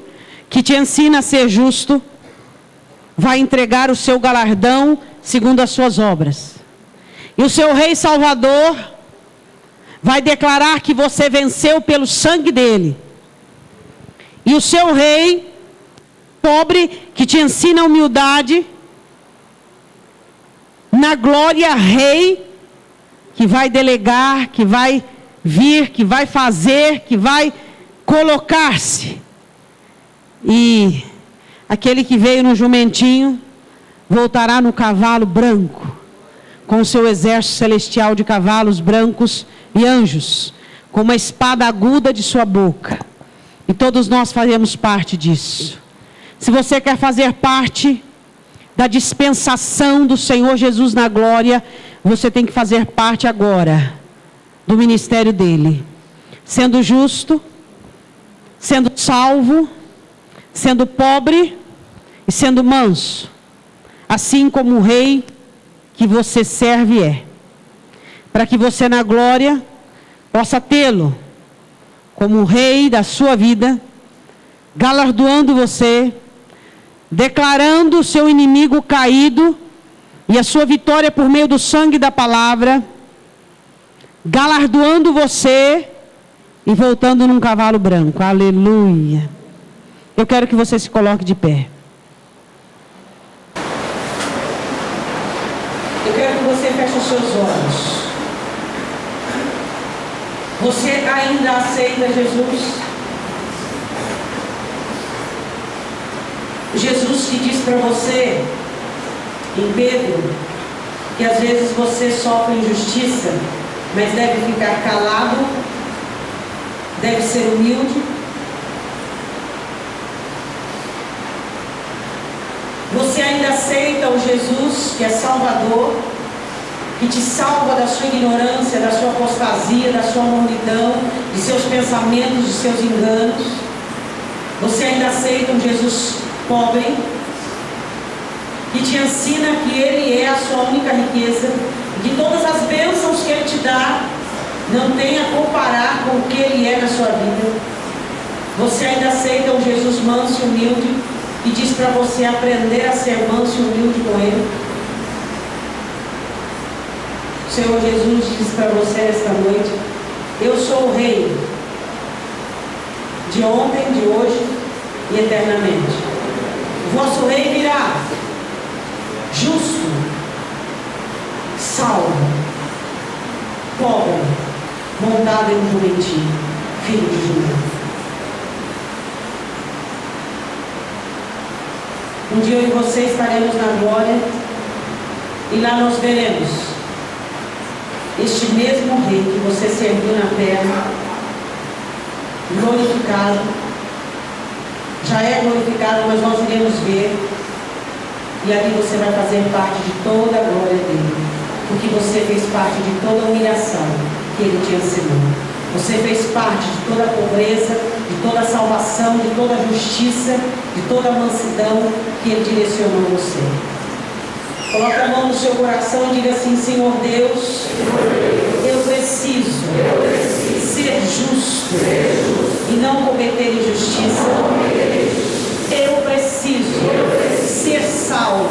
que te ensina a ser justo, vai entregar o seu galardão segundo as suas obras. E o seu rei salvador vai declarar que você venceu pelo sangue dele. E o seu rei pobre, que te ensina a humildade, na glória rei, que vai delegar, que vai vir, que vai fazer, que vai colocar-se. E aquele que veio no jumentinho, voltará no cavalo branco, com o seu exército celestial de cavalos brancos e anjos, com uma espada aguda de sua boca. E todos nós faremos parte disso. Se você quer fazer parte da dispensação do Senhor Jesus na glória, você tem que fazer parte agora do ministério dele. Sendo justo, sendo salvo, sendo pobre e sendo manso. Assim como o rei que você serve é. Para que você na glória possa tê-lo como o rei da sua vida, galardoando você, declarando o seu inimigo caído e a sua vitória por meio do sangue da palavra, galardoando você e voltando num cavalo branco. Aleluia. Eu quero que você se coloque de pé. Eu quero que você feche os seus olhos. Você ainda aceita Jesus? Jesus que diz para você, em Pedro, que às vezes você sofre injustiça, mas deve ficar calado, deve ser humilde. Você ainda aceita o Jesus que é Salvador, que te salva da sua ignorância, da sua apostasia, da sua mornidão, de seus pensamentos, de seus enganos? Você ainda aceita um Jesus pobre, que te ensina que Ele é a sua única riqueza, e que todas as bênçãos que Ele te dá não tem a comparar com o que Ele é na sua vida? Você ainda aceita um Jesus manso e humilde, que diz para você aprender a ser manso e humilde com Ele? O Senhor Jesus diz para você esta noite: eu sou o Rei, de ontem, de hoje e eternamente. O vosso Rei virá, justo, salvo, pobre, montado em um jumentinho, filho de Judá. Um dia eu e você estaremos na glória, e lá nós veremos este mesmo Rei que você serviu na terra, glorificado, já é glorificado, mas nós iremos ver, e ali você vai fazer parte de toda a glória dele, porque você fez parte de toda a humilhação que ele te ensinou. Você fez parte de toda a pobreza, de toda a salvação, de toda a justiça, de toda a mansidão que ele direcionou você. Coloque a mão no seu coração e diga assim: Senhor Deus, eu preciso ser justo e não cometer injustiça. Eu preciso ser salvo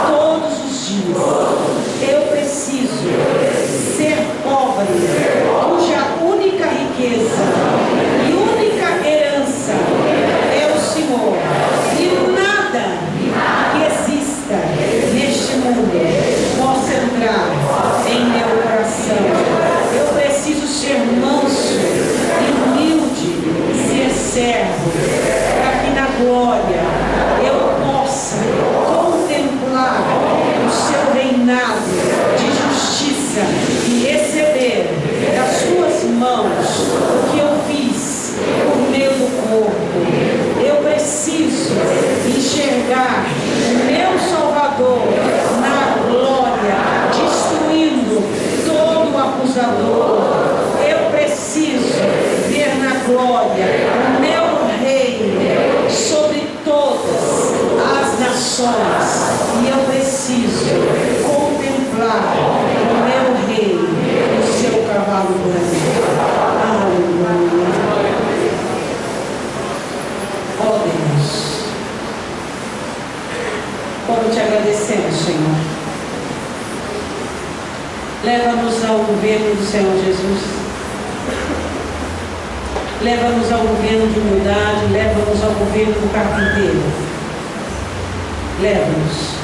todos os dias. Eu preciso ser pobre, cuja única riqueza e única herança é o Senhor. E nada que exista neste mundo possa entrar em meu coração. Eu preciso ser manso e humilde, ser servo, para que na glória eu possa contemplar o seu reinado de justiça e receber das suas mãos o que eu fiz por meio do corpo. Eu preciso enxergar o meu Salvador na glória, destruindo todo o acusador. Eu preciso ver na glória o meu reino sobre todas as nações, e eu preciso contemplar o meu rei e o seu cavalo branco. Aleluia. Ó Deus, como te agradecemos, Senhor. Leva-nos ao governo do Senhor Jesus. Leva-nos ao governo de humildade. Leva-nos ao governo do carpinteiro. Leva-nos.